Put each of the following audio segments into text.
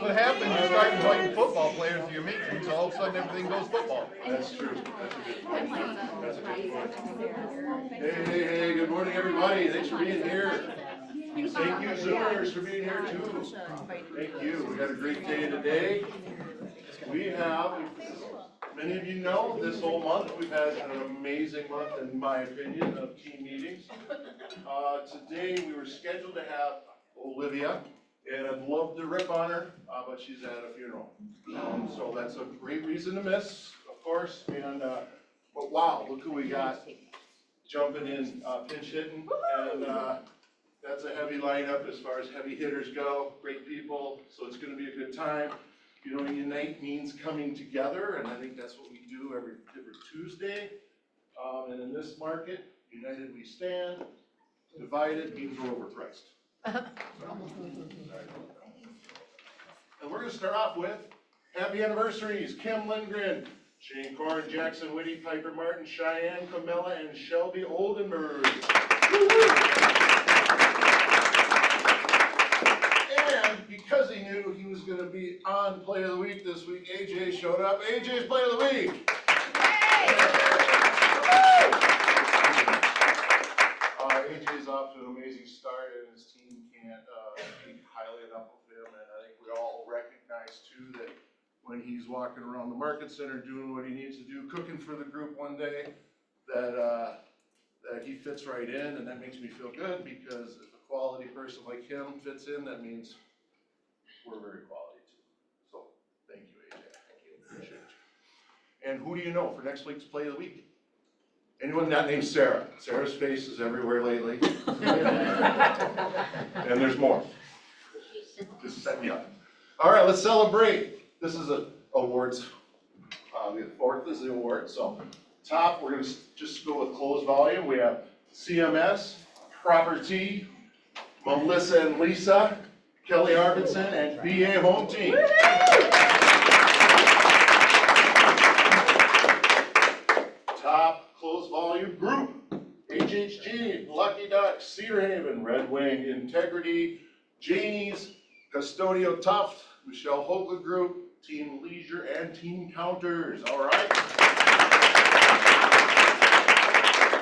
what happens. You start inviting football players to your meetings, all of a sudden everything goes football. That's true. That's a good point. That's a good point. Hey, good morning, everybody. Thanks for being here. Thank you, Zoomers, for being here too. Thank you. We got a great day today. We have, many of you know, this whole month we've had an amazing month, in my opinion, of team meetings. Today we were scheduled to have Olivia, and I'd love to rip on her, but she's at a funeral. So that's a great reason to miss, of course. And but wow, look who we got jumping in, pinch hitting, and that's a heavy lineup as far as heavy hitters go. Great people, so it's going to be a good time. You know, unite means coming together, and I think that's what we do every Tuesday. And in this market, united we stand, divided means we're overpriced. And we're going to start off with happy anniversaries. Kim Lindgren, Shane Korn, Jackson Whitty, Piper Martin, Cheyenne Camilla, and Shelby Oldenburg. And because he knew he was going to be on Play of the Week this week, AJ showed up. AJ's Play of the Week. AJ's off to an amazing start, and his team can't speak highly enough of him. And I think we all recognize too that when he's walking around the market center doing what he needs to do, cooking for the group one day, that he fits right in, and that makes me feel good, because if a quality person like him fits in, that means we're very quality too. So thank you, AJ. Thank you. Appreciate you. And who do you know for next week's Play of the Week? Anyone not named Sarah? Sarah's face is everywhere lately. And there's more. Just set me up. All right, let's celebrate. This is awards. The fourth is the award. So top, we're going to just go with closed volume. We have CMS, Property, Melissa and Lisa, Kelly Arvidsson, and BA Home Team. Top closed volume group, HHG, Lucky Ducks, Cedar Haven, Red Wing, Integrity, Janie's, Custodio Tuft, Michelle Hoagland Group, Team Leisure, and Team Counters. All right.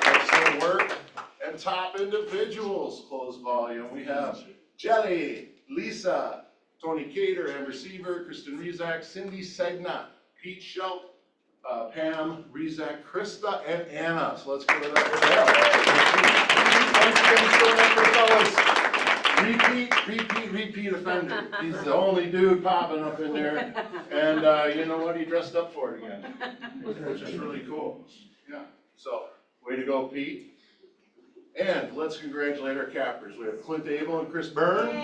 Excellent work. And top individuals, closed volume. We have Jelly, Lisa, Tony Cater, Amber Seaver, Kristen Rizak, Cindy Segna, Pete Schelt, Pam, Rizak, Krista, and Anna. So let's give it up for them. Repeat offender. He's the only dude popping up in there. And you know what? He dressed up for it again, which is really cool. Yeah. So, way to go, Pete. And let's congratulate our cappers. We have Clint Abel and Chris Byrne.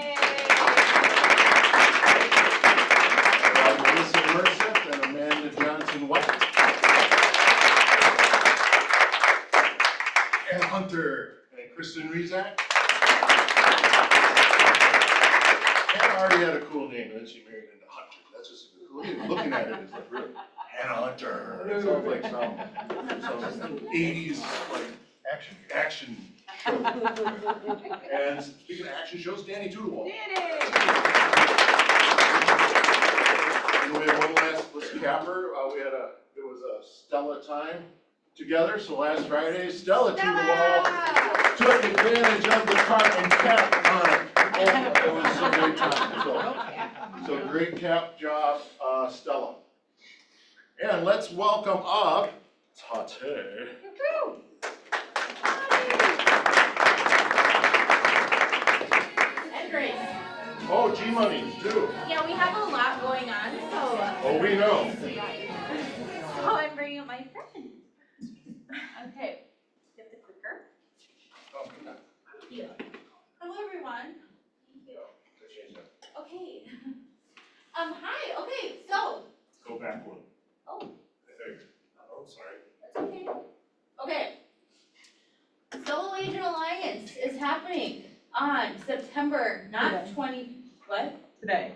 Melissa Merced and Amanda Johnson-White. And Hunter and Kristen Rizak. And already had a cool name, and then she married into Hunter. That's just a cool name. Looking at it, it's like really Hannah Hunter. It sounds like some 80s like action show. And speaking of action shows, Danny Tudewall. And we have one last capper. It was a Stella time together. So last Friday, Stella Tudewall took advantage of the cart and capped on it. Oh, it was a great time. So great cap job, Stella. And let's welcome up Tasha. And Grace. Oh, G-Money, too. Yeah, we have a lot going on, so. Oh, we know. So I'm bringing up my friend. Okay, get the clicker. Oh, good. Thank you. Hello, everyone. Thank you. Okay. Hi. Okay, so. Go back one. Oh. There. Oh, sorry. That's okay. Okay. Solo Agent Alliance is happening on September, not 20, what? Today.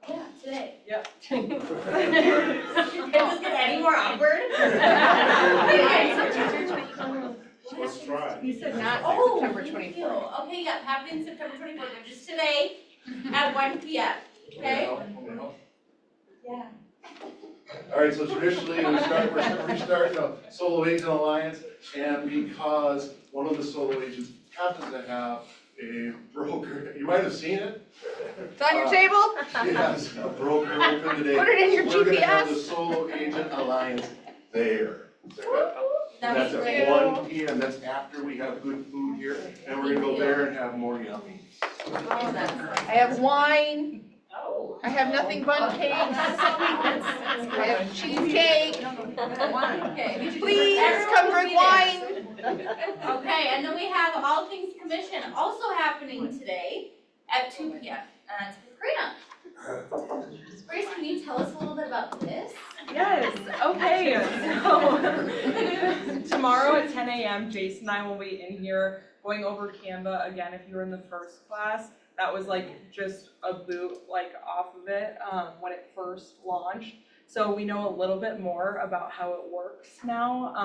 Yeah, today. Yep. It doesn't get any more awkward. Let's try. He said not September 24th. Okay, yeah, happening September 24th, which is today at 1 p.m. Okay? Yeah. All right, so traditionally, we're restarting the Solo Agent Alliance, and because one of the solo agents happens to have a broker, you might have seen it. It's on your table? Yes, a broker open today. Put it in your We're gonna have GPS. the Solo Agent Alliance there. Is that good? That'd That's be at great. 1 p.m., that's after we have good food here, and we're gonna go there and have more yummy. Oh, that's I have wine. Oh. I have nothing but cakes. I have cheesecake. Okay. Please come drink wine. Okay, and then we have All Things Commission also happening today at 2 p.m. And that's with Karina. Grace, can you tell us a little bit about this? Yes, okay, so tomorrow at 10 a.m. Jason and I will be in here going over Canva again. If you were in the first class, that was like just a boot like off of it when it first launched. So we know a little bit more about how it works now,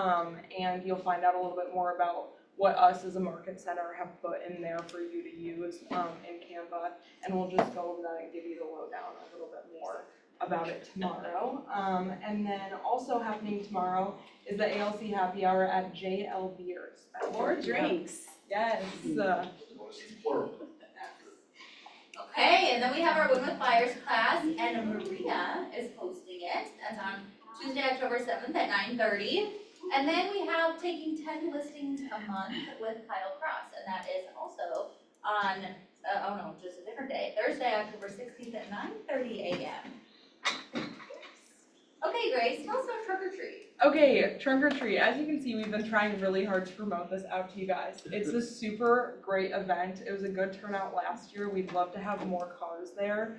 and you'll find out a little bit more about what us as a market center have put in there for you to use in Canva, and we'll just go over that and give you the lowdown a little bit more about it tomorrow. And then also happening tomorrow is the ALC Happy Hour at JL Beers. More drinks. Yes. Okay, and then we have our Win with Flyers class, and Maria is hosting it. That's on Tuesday, October 7th at 9:30. And then we have Taking 10 Listings a Month with Kyle Cross, and that is also on, oh no, just a different day, Thursday, October 16th at 9:30 a.m. Okay, Grace, tell us about Trunk or Treat. Okay, Trunk or Treat. As you can see, we've been trying really hard to promote this out to you guys. It's a super great event. It was a good turnout last year. We'd love to have more cars there.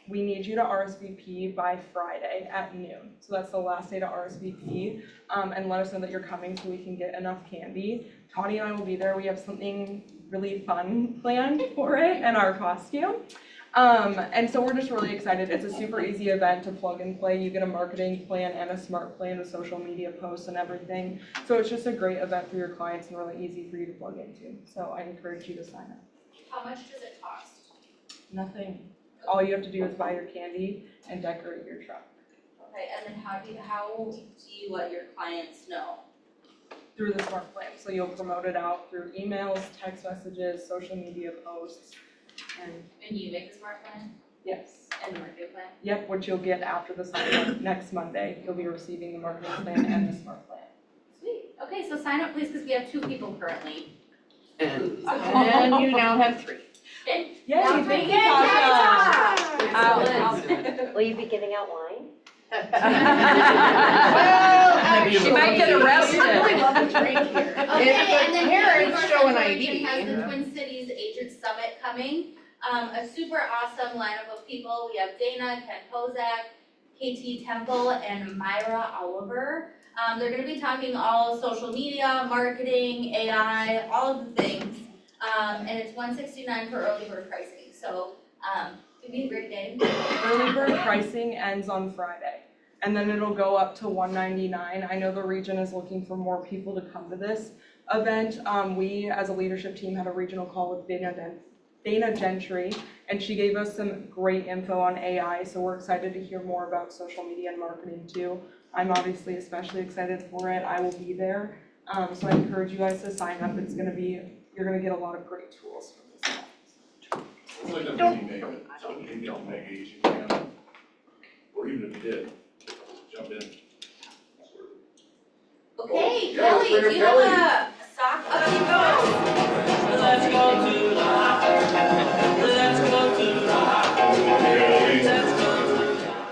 We need you to RSVP by Friday at noon. So that's the last day to RSVP. And let us know that you're coming so we can get enough candy. Tawny and I will be there. We have something really fun planned for it and our costume. And so we're just really excited. It's a super easy event to plug and play. You get a marketing plan and a smart plan with social media posts and everything. So it's just a great event for your clients and really easy for you to plug into. So I encourage you to sign up. How much does it cost? Nothing. All you have to do is buy your candy and decorate your truck. Okay, and then how do you let your clients know? Through the smart plan. So you'll promote it out through emails, text messages, social media posts, And you make the smart plan yes. and the marketing plan? Yep, which you'll get after the sign up next Monday. You'll be receiving the marketing plan and the smart plan. Sweet. Okay, so sign up please, because we have 2 people currently. And you now have 3. Okay. Yay, Now thank you, Yay, Tasha. Tasha. Will you be giving out wine? Well, She might get arrested. I really love to drink here. Okay, If and the then parents North show an Central ID. Region has the Twin Cities Agent Summit coming. A super awesome lineup of people. We have Dana, Ken Kozak, KT Temple, and Myra Oliver. They're gonna be talking all social media, marketing, AI, all of the things. And it's $169 for early bird pricing, so, it'd be a great day. Early bird pricing ends on Friday, and then it'll go up to $199. I know the region is looking for more people to come to this event. We, as a leadership team, had a regional call with Dana Gentry, and she gave us some great info on AI, so we're excited to hear more about social media and marketing too. I'm obviously especially excited for it. I will be there, so I encourage you guys to sign up. You're gonna get a lot of great tools from this event. It's like a mini mega, so you can get the mega each you can. Or even if you did, jump in. Okay, Yeah, let's Kelly, bring do up you Kelly. have a sock update? Let's go to the hot. Let's go to the hot. Let's go to the hot.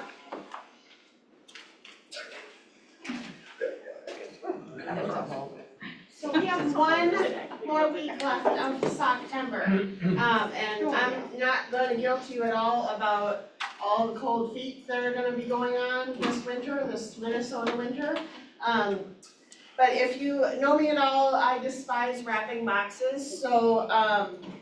So we have one more week left of September. And I'm not gonna guilt you at all about all the cold feet that are gonna be going on this winter, this Minnesota winter. But if you know me at all, I despise wrapping boxes, so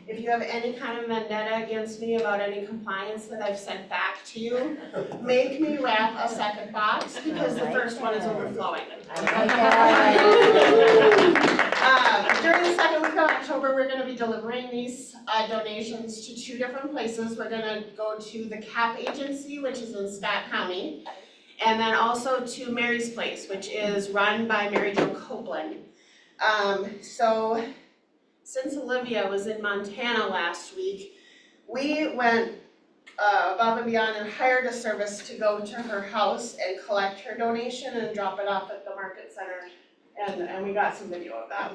if you have any kind of vendetta against me about any compliance that I've sent back to you, make me wrap a second box because the first one is overflowing. During the second week of October, we're gonna be delivering these donations to 2 different places. We're gonna go to the CAP agency, which is in Scott County, and then also to Mary's Place, which is run by Mary Jo Copeland. So since Olivia was in Montana last week, we went above and beyond and hired a service to go to her house and collect her donation and drop it off at the market center. And we got some video of that.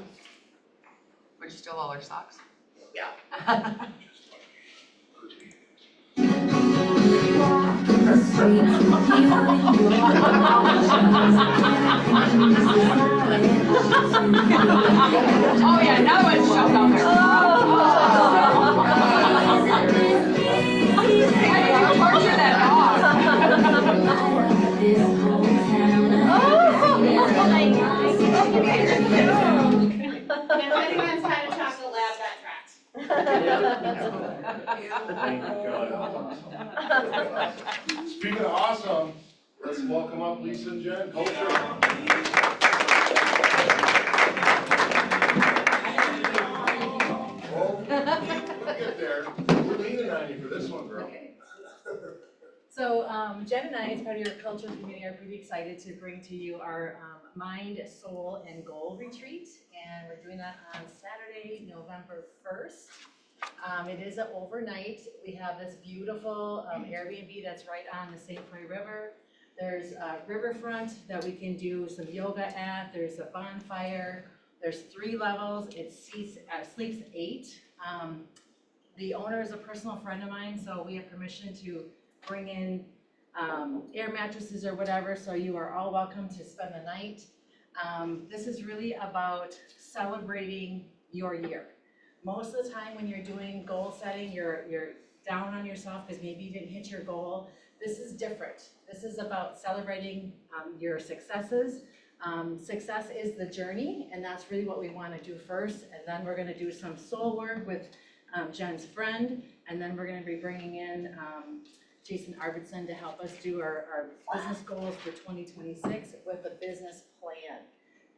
Would you steal all our socks? Yeah. Oh yeah, now it's shut down there. Torture that dog. And Hennigan's had a chocolate lab that tracks. Speaking of awesome, let's welcome up Lisa and Jen, culture. Well, we'll get there. We're leaning on you for this one, girl. Okay. So Jen and I, as part of your culture committee, are pretty excited to bring to you our Mind, Soul, and Goal retreat. And we're doing that on Saturday, November 1st. It is an overnight. We have this beautiful Airbnb that's right on the St. Croix River. There's a riverfront that we can do some yoga at. There's a bonfire. There's 3 levels. It sleeps 8. The owner is a personal friend of mine, so we have permission to bring in air mattresses or whatever, so you are all welcome to spend the night. This is really about celebrating your year. Most of the time when you're doing goal setting, you're down on yourself because maybe you didn't hit your goal. This is different. This is about celebrating your successes. Success is the journey, and that's really what we want to do first. And then we're going to do some soul work with Jen's friend, and then we're going to be bringing in Jason Arvidsson to help us do our business goals for 2026 with a business plan.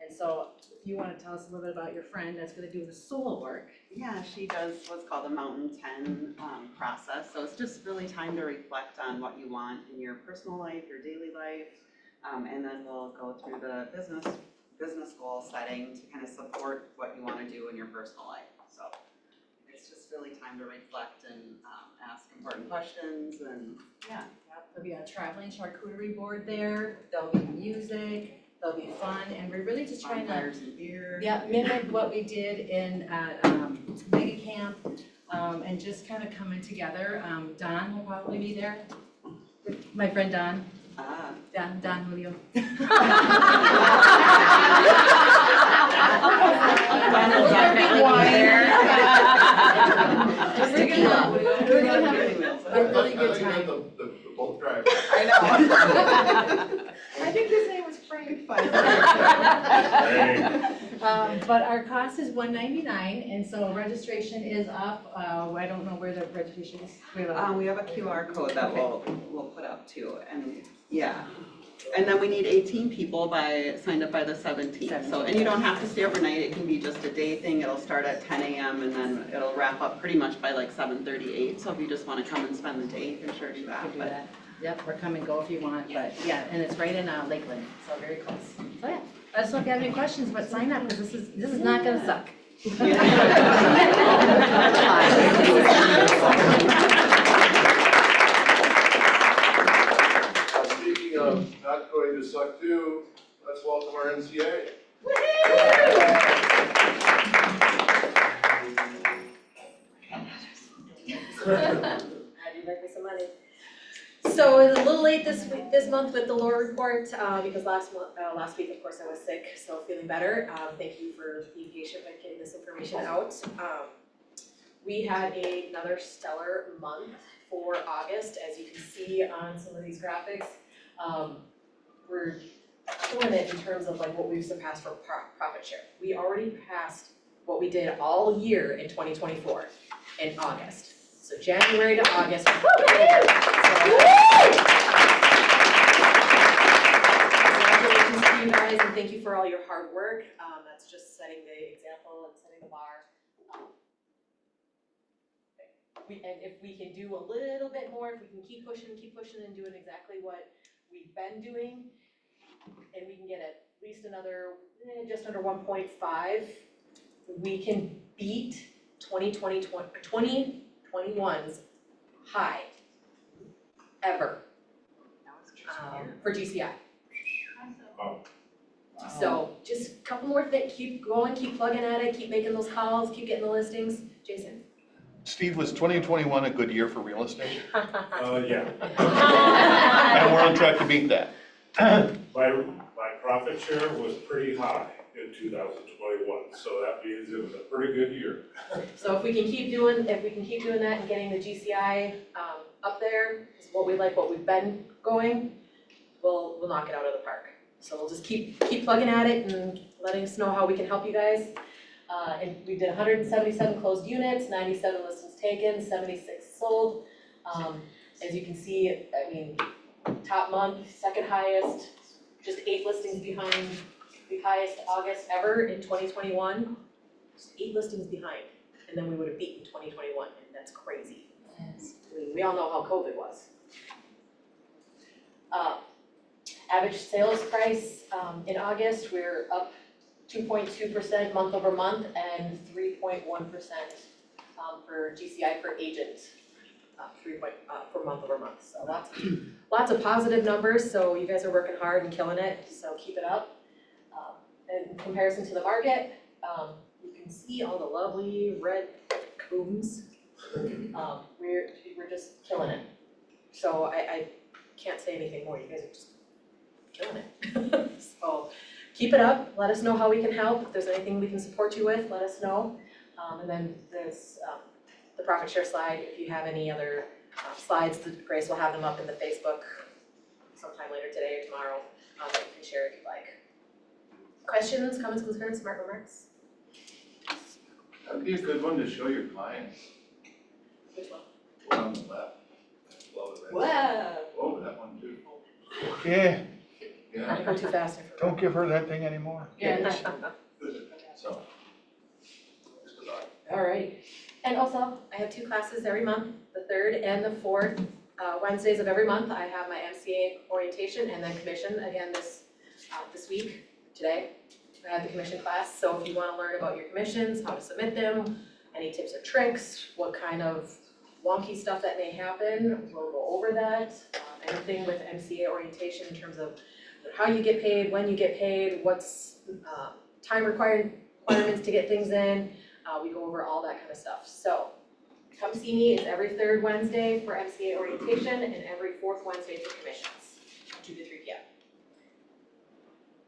And so if you want to tell us a little bit about your friend that's going to do the soul work. Yeah, she does what's called a Mountain 10 process. So it's just really time to reflect on what you want in your personal life, your daily life, and then we'll go through the business goal setting to kind of support what you want to do in your personal life. So it's just really time to reflect and ask important questions and yeah. There'll be a traveling charcuterie board there. There'll be music. There'll be fun, and we're really just trying to mimic what we did in Mega Camp, and just kind of coming together. Don will probably be there. My friend Don. Don Julio. We're gonna have a really good time. Both drivers. I know. I think his name was Frank. But our cost is $199, and so registration is up. I don't know where the registration is. We have a QR code that we'll put up too, and yeah. And then we need 18 people signed up by the 17th. So, and you don't have to stay overnight. It can be just a day thing. It'll start at 10 a.m. and then it'll wrap up pretty much by like 7:38. So if you just want to come and spend the day, you can sure do that. You can do that. Yep, or come and go if you want, but yeah, and it's right in Lakeland, so very close. So yeah, I just don't know if you have any questions, but sign up because this is not gonna suck. Speaking of not going to suck too, let's welcome our NCA. How'd you make me some money? So it was a little late this month with the lore report, because last week, of course, I was sick, so feeling better. Thank you for being patient with getting this information out. We had another stellar month for August, as you can see on some of these graphics. We're showing it in terms of like what we've surpassed for profit share. We already passed what we did all year in 2024 in August. So January to August. Congratulations to you guys, and thank you for all your hard work. That's just setting the example and setting the bar. And if we can do a little bit more, if we can keep pushing and doing exactly what we've been doing, and we can get at least another, just under 1.5, we can beat 2021's high ever for GCI. So just a couple more things, keep going, keep plugging at it, keep making those calls, keep getting the listings. Jason? Steve, was 2021 a good year for real estate? Yeah. And we're on track to beat that. My profit share was pretty high in 2021, so that means it was a pretty good year. So if we can keep doing that and getting the GCI up there, is what we like, what we've been going, we'll knock it out of the park. So we'll just keep plugging at it and letting us know how we can help you guys. And we did 177 closed units, 97 listings taken, 76 sold. As you can see, I mean, top month, second highest, just 8 listings behind the highest August ever in 2021. Just 8 listings behind, and then we would have beaten 2021, and that's crazy. Yes. I mean, we all know how COVID was. Average sales price in August, we're up 2.2% month over month and 3.1% for GCI per agent, for month over month. So lots of positive numbers. So you guys are working hard and killing it. So keep it up. In comparison to the market, you can see all the lovely red cones. We're just killing it. So I can't say anything more. You guys are just killing it. So keep it up. Let us know how we can help. If there's anything we can support you with, let us know. And then there's the profit share slide. If you have any other slides, Grace will have them up in the Facebook sometime later today or tomorrow that you can share if you'd like. Questions, comments, concerns, smart remarks? That'd be a good one to show your clients. Which one? One on the left. Whoa, that one too. Yeah, Yeah. I go too fast. don't give her that thing anymore. Yeah. So. All right. And also, I have 2 classes every month, the 3rd and the 4th Wednesdays of every month. I have my MCA orientation and then commission again this week, today. I have the commission class, so if you want to learn about your commissions, how to submit them, any tips or tricks, what kind of wonky stuff that may happen, we'll go over that. Anything with MCA orientation in terms of how you get paid, when you get paid, what's time requirements to get things in. We go over all that kind of stuff. So come see me. It's every 3rd Wednesday for MCA orientation and every 4th Wednesday for commissions, 2 to 3 p.m.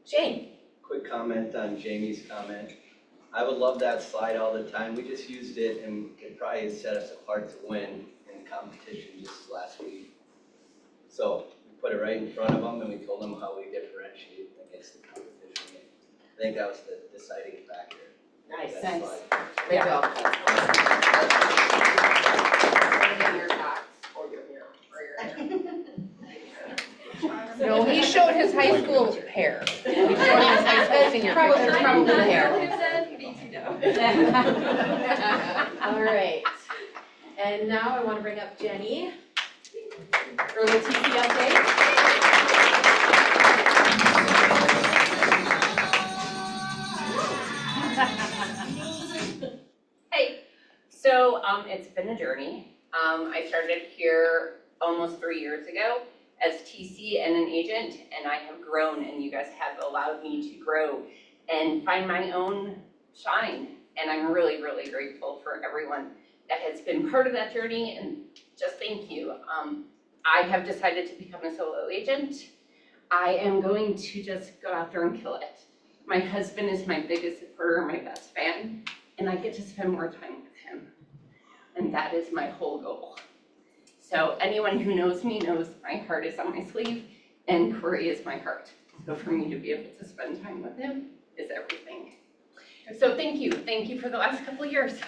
Shane. Quick comment on Jamie's comment. I would love that slide all the time. We just used it and it probably set us apart to win in the competition just last week. So we put it right in front of them and we told them how we differentiate against the competition. I think that was the deciding factor. Nice. Great job. No, he showed his high school hair. He showed his high school senior picture. Probably the hair. All All right. And now I want to bring up Jenny for a little TC update. Hey, so it's been a journey. I started here almost 3 years ago as TC and an agent, and I have grown, and you guys have allowed me to grow and find my own shine. And I'm really, really grateful for everyone that has been part of that journey, and just thank you. I have decided to become a solo agent. I am going to just go out there and kill it. My husband is my biggest supporter, my best fan, and I get to spend more time with him. And that is my whole goal. So anyone who knows me knows my heart is on my sleeve, and Corey is my heart. So for me to be able to spend time with him is everything. So thank you for the last couple of years.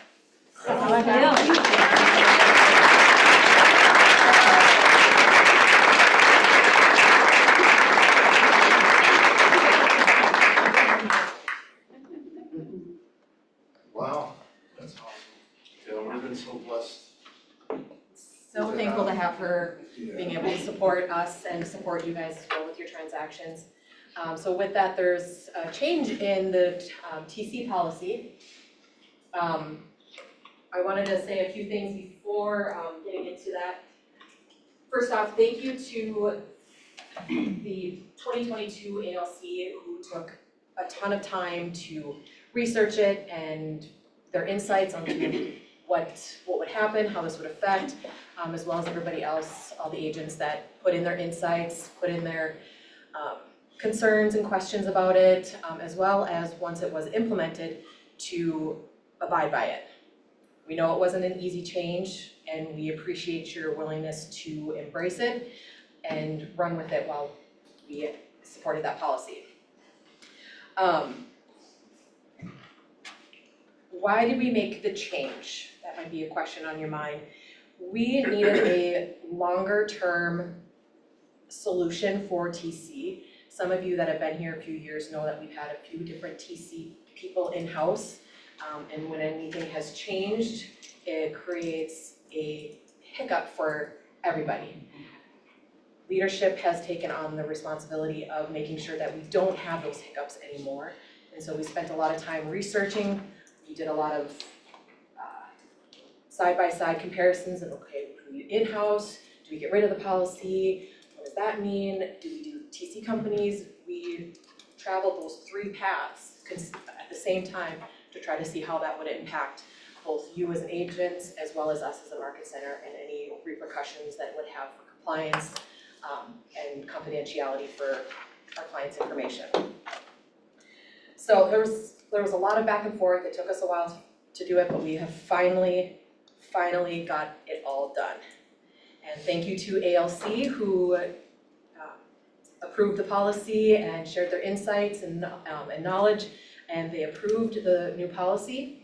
being able to support us and support you guys as well with your transactions. So with that, there's a change in the TC policy. I wanted to say a few things before getting into that. First off, thank you to the 2022 ALC who took a ton of time to research it and their insights onto what would happen, how this would affect, as well as everybody else, all the agents that put in their insights, put in their concerns and questions about it, as well as once it was implemented to abide by it. We know it wasn't an easy change and we appreciate your willingness to embrace it and run with it while we supported that policy. Why did we make the change? That might be a question on your mind. We needed a longer term solution for TC. Some of you that have been here a few years know that we've had a few different TC people in-house. And when anything has changed, it creates a hiccup for everybody. Leadership has taken on the responsibility of making sure that we don't have those hiccups anymore. And so we spent a lot of time researching. We did a lot of side-by-side comparisons of, okay, do we in-house? Do we get rid of the policy? What does that mean? Do we do TC companies? We traveled those three paths at the same time to try to see how that would impact both you as an agent as well as us as a market center and any repercussions that it would have for compliance and confidentiality for our clients' information. So there was a lot of back and forth. It took us a while to do it, but we have finally got it all done. And thank you to ALC who approved the policy and shared their insights and knowledge, and they approved the new policy.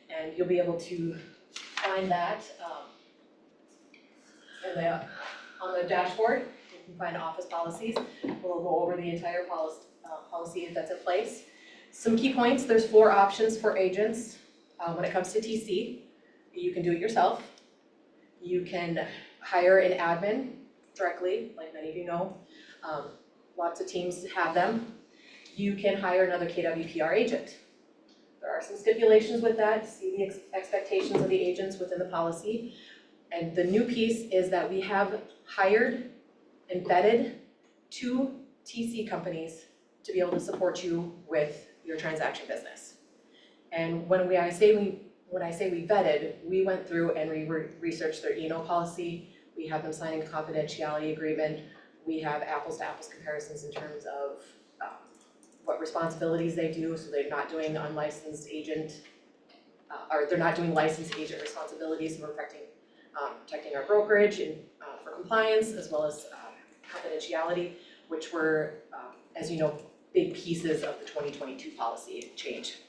And you'll be able to find that on the dashboard. You can find office policies. We'll go over the entire policy that's in place. Some key points, there's 4 options for agents when it comes to TC. You can do it yourself. You can hire an admin directly, like many of you know. Lots of teams have them. You can hire another KWPR agent. There are some stipulations with that, see the expectations of the agents within the policy. And the new piece is that we have hired and vetted 2 TC companies to be able to support you with your transaction business. And when I say we vetted, we went through and we researched their E&O policy. We have them signing a confidentiality agreement. We have apples to apples comparisons in terms of what responsibilities they do, so they're not doing unlicensed agent, or they're not doing licensed agent responsibilities, so we're protecting our brokerage and for compliance as well as confidentiality, which were, as you know, big pieces of the 2022 policy change.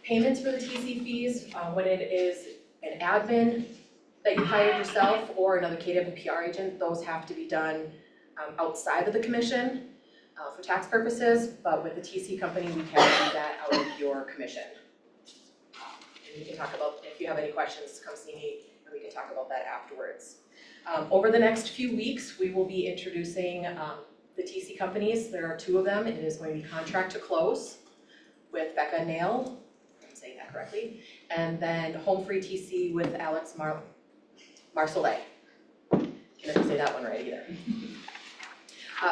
Payments for the TC fees, when it is an admin that you hired yourself or another KWPR agent, those have to be done outside of the commission for tax purposes, but with the TC company, we can do that out of your commission. And we can talk about, if you have any questions, come see me and we can talk about that afterwards. Over the next few weeks, we will be introducing the TC companies. There are 2 of them. It is going to be Contract to Close with Becca Nail, if I'm saying that correctly, and then Home Free TC with Alex Marsolet. Can't say that one right either.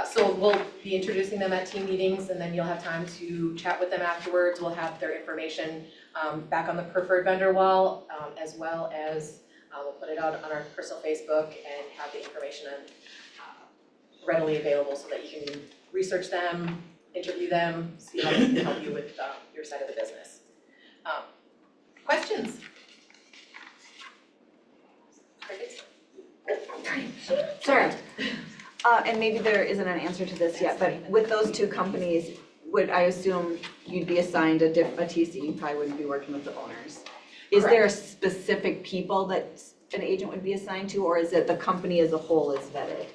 So we'll be introducing them at team meetings, and then you'll have time to chat with them afterwards. We'll have their information back on the preferred vendor wall, as well as we'll put it out on our personal Facebook and have the information readily available so that you can research them, interview them, see how they can help you with your side of the business. Questions? Sorry. And maybe there isn't an answer to this yet, but with those 2 companies, would I assume you'd be assigned a TC, you probably wouldn't be working with the owners. Is there a specific people that an agent would be assigned to, or is it the company as a whole is vetted?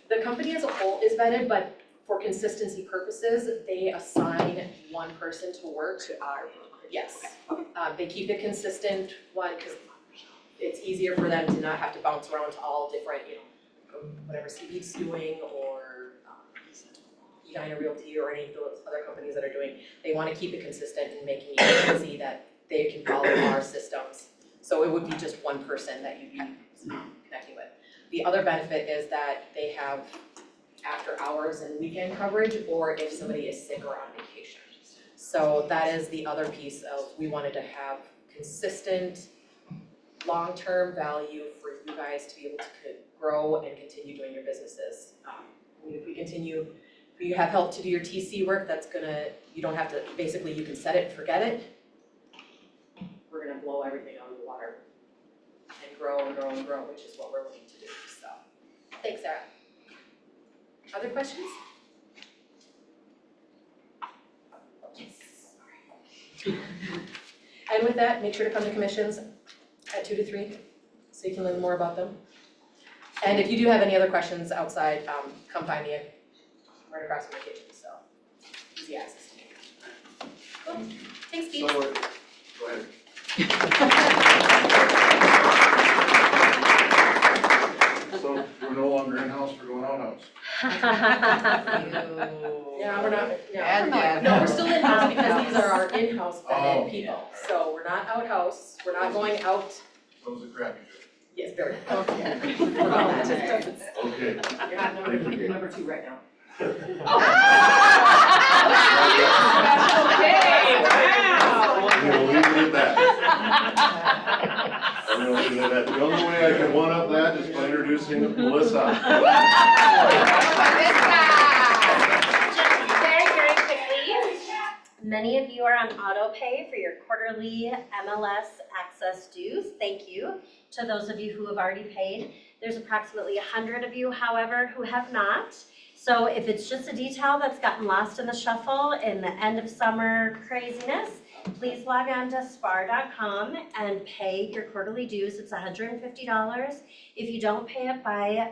The company as a whole is vetted, but for consistency purposes, they assign one person to work. To our. Yes. They keep it consistent, one, because it's easier for them to not have to bounce around to all different, whatever CB's doing or Edina Realty or any of those other companies that are doing. They want to keep it consistent and making it easy that they can follow our systems. So it would be just one person that you'd be connecting with. The other benefit is that they have after hours and weekend coverage, or if somebody is sick or on vacation. So that is the other piece of, we wanted to have consistent, long-term value for you guys to be able to grow and continue doing your businesses. If we continue, if you have help to do your TC work, that's gonna, you don't have to, basically you can set it, forget it. We're gonna blow everything out of the water and grow and grow and grow, which is what we're looking to do, so. Thanks, Sarah. Other questions? Yes. And with that, make sure to come to commissions at 2 to 3, so you can learn more about them. And if you do have any other questions outside, come find me right across from my kitchen, so easy access to me. Cool. Thanks, Steve. So, go ahead. So we're no longer in-house, we're going out-house. Yeah, we're not, Yeah. no, we're still in-house because these are our in-house vetted people. So we're not out-house, we're not going out. So it was a crappy joke. Yes, very. Okay. We're all that. Okay. You're not you're number 2 right now. Okay, wow. I'm gonna leave it at that. I'm gonna leave it at that. The only way I can one-up that is by introducing Melissa. Very quickly, many of you are on auto pay for your quarterly MLS access dues. Thank you to those of you who have already paid. There's approximately 100 of you, however, who have not. So if it's just a detail that's gotten lost in the shuffle in the end of summer craziness, please log on to spar.com and pay your quarterly dues. It's $150. If you don't pay it by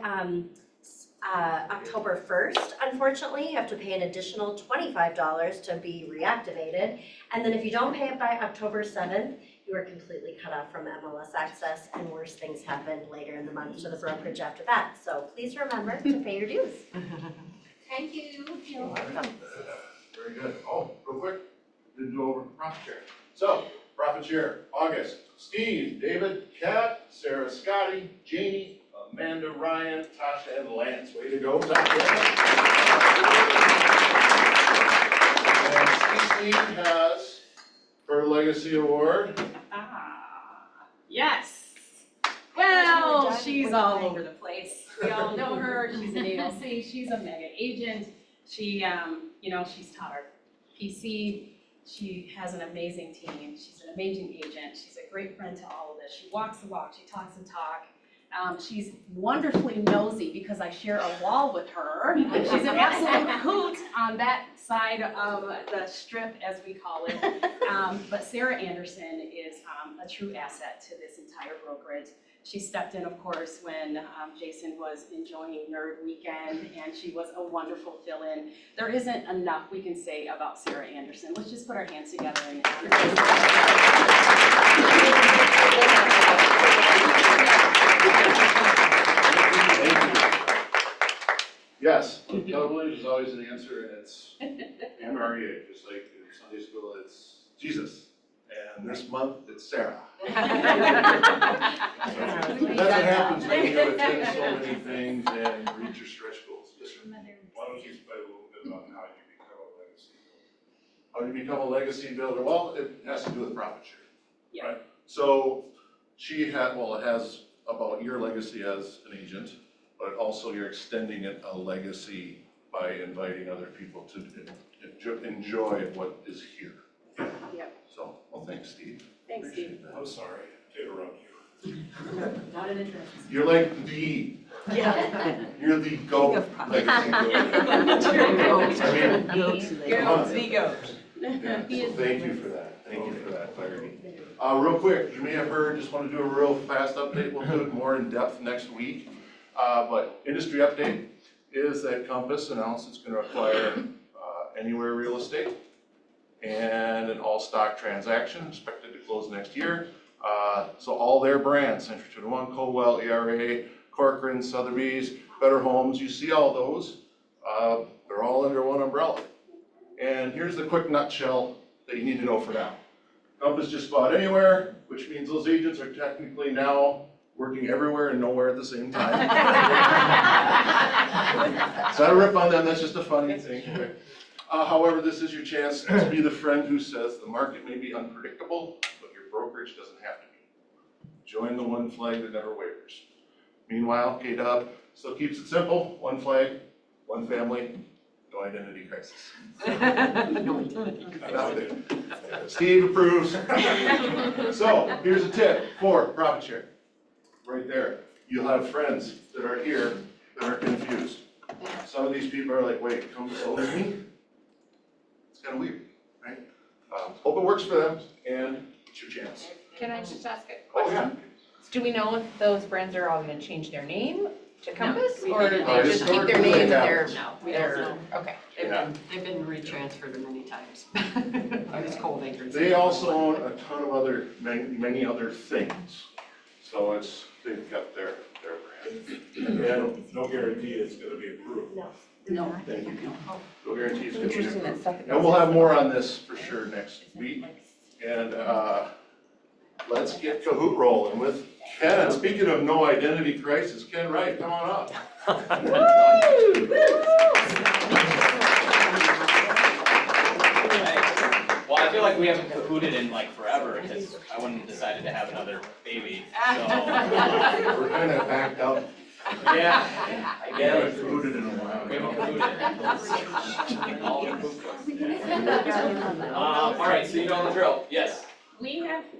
October 1st, unfortunately, you have to pay an additional $25 to be reactivated. And then if you don't pay it by October 7th, you are completely cut off from MLS access, and worse things happen later in the month to the brokerage after that. So please remember to pay your dues. Thank you. You're welcome. Very good. Oh, real quick, didn't go over profit share. So, profit share, August, Steve, David, Kat, Sarah, Scotty, Janie, Amanda, Ryan, Tasha, and Lance. Way to go, Tasha. And Steve has her Legacy Award. Yes. Well, she's all over the place. We all know her. She's an ALC. She's a mega agent. She, she's taught our PC. She has an amazing team. She's an amazing agent. She's a great friend to all of us. She walks the walk. She talks the talk. She's wonderfully nosy because I share a wall with her. And she's an absolute hoot on that side of the strip, as we call it. But Sarah Anderson is a true asset to this entire brokerage. She stepped in, of course, when Jason was enjoying Nerd Weekend, and she was a wonderful fill-in. There isn't enough we can say about Sarah Anderson. Let's just put our hands together and honor her. Yes, accountability is always an answer, and it's MREA, just like in Sunday school, it's Jesus. And this month, it's Sarah. That's what happens when you attend so many things and reach your stretch goals. Yes, sir. Why don't you explain a little bit about how you become a legacy builder? How do you become a legacy builder? Well, it has to do with profit share. Yeah. Right? So she had, well, it has about your legacy as an agent, but also you're extending it a legacy by inviting other people to enjoy what is here. Yep. So, well, thanks, Steve. Thanks, Steve. I'm sorry to interrupt you. Not an interest. You're like the, Yeah. you're the GOAT legacy builder. I mean, come on. The goat. Yeah, so thank you for that. Thank you for that clarity. Real quick, you may have heard, just want to do a real fast update. We'll do it more in depth next week. But industry update is that Compass announced it's going to acquire Anywhere Real Estate and an all-stock transaction expected to close next year. So all their brands, Century 21, Coldwell, ERA, Corcoran, Sotheby's, Better Homes, you see all those, they're all under one umbrella. And here's the quick nutshell that you need to know for now. Compass just bought anywhere, which means those agents are technically now working everywhere and nowhere at the same time. It's not a rip on them, that's just a funny thing. However, this is your chance to be the friend who says the market may be unpredictable, but your brokerage doesn't have to be. Join the one flag that never wavers. Meanwhile, K-Dub still keeps it simple, one flag, one family, no identity crisis. Steve approves. So, here's a tip for profit share. Right there. You'll have friends that are here that are confused. Some of these people are like, wait, come so with me? It's kind of weird, right? Hope it works for them, and it's your chance. Can I just ask a Oh, yeah. question? Do we know if those brands are all gonna change their name to Compass, or do No. they just keep their name and their? No, we don't know. Okay. They've been retransferred many times. It's cold acres. They also own a ton of other, many other things. So they've kept their brand. And No guarantee it's gonna be approved. No. thank you. No guarantee it's gonna be Interesting that approved. stuff. And we'll have more on this for sure next week. And let's get Kahoot rolling with Ken. And speaking of no identity crisis, Ken Wright, come on up. Well, I feel like we haven't Kahooted in like forever because I went and decided to have another baby, so. We're kind of backed up. Yeah, I We get haven't it. Kahooted in a while. We haven't Kahooted. All right, so you know the drill, yes.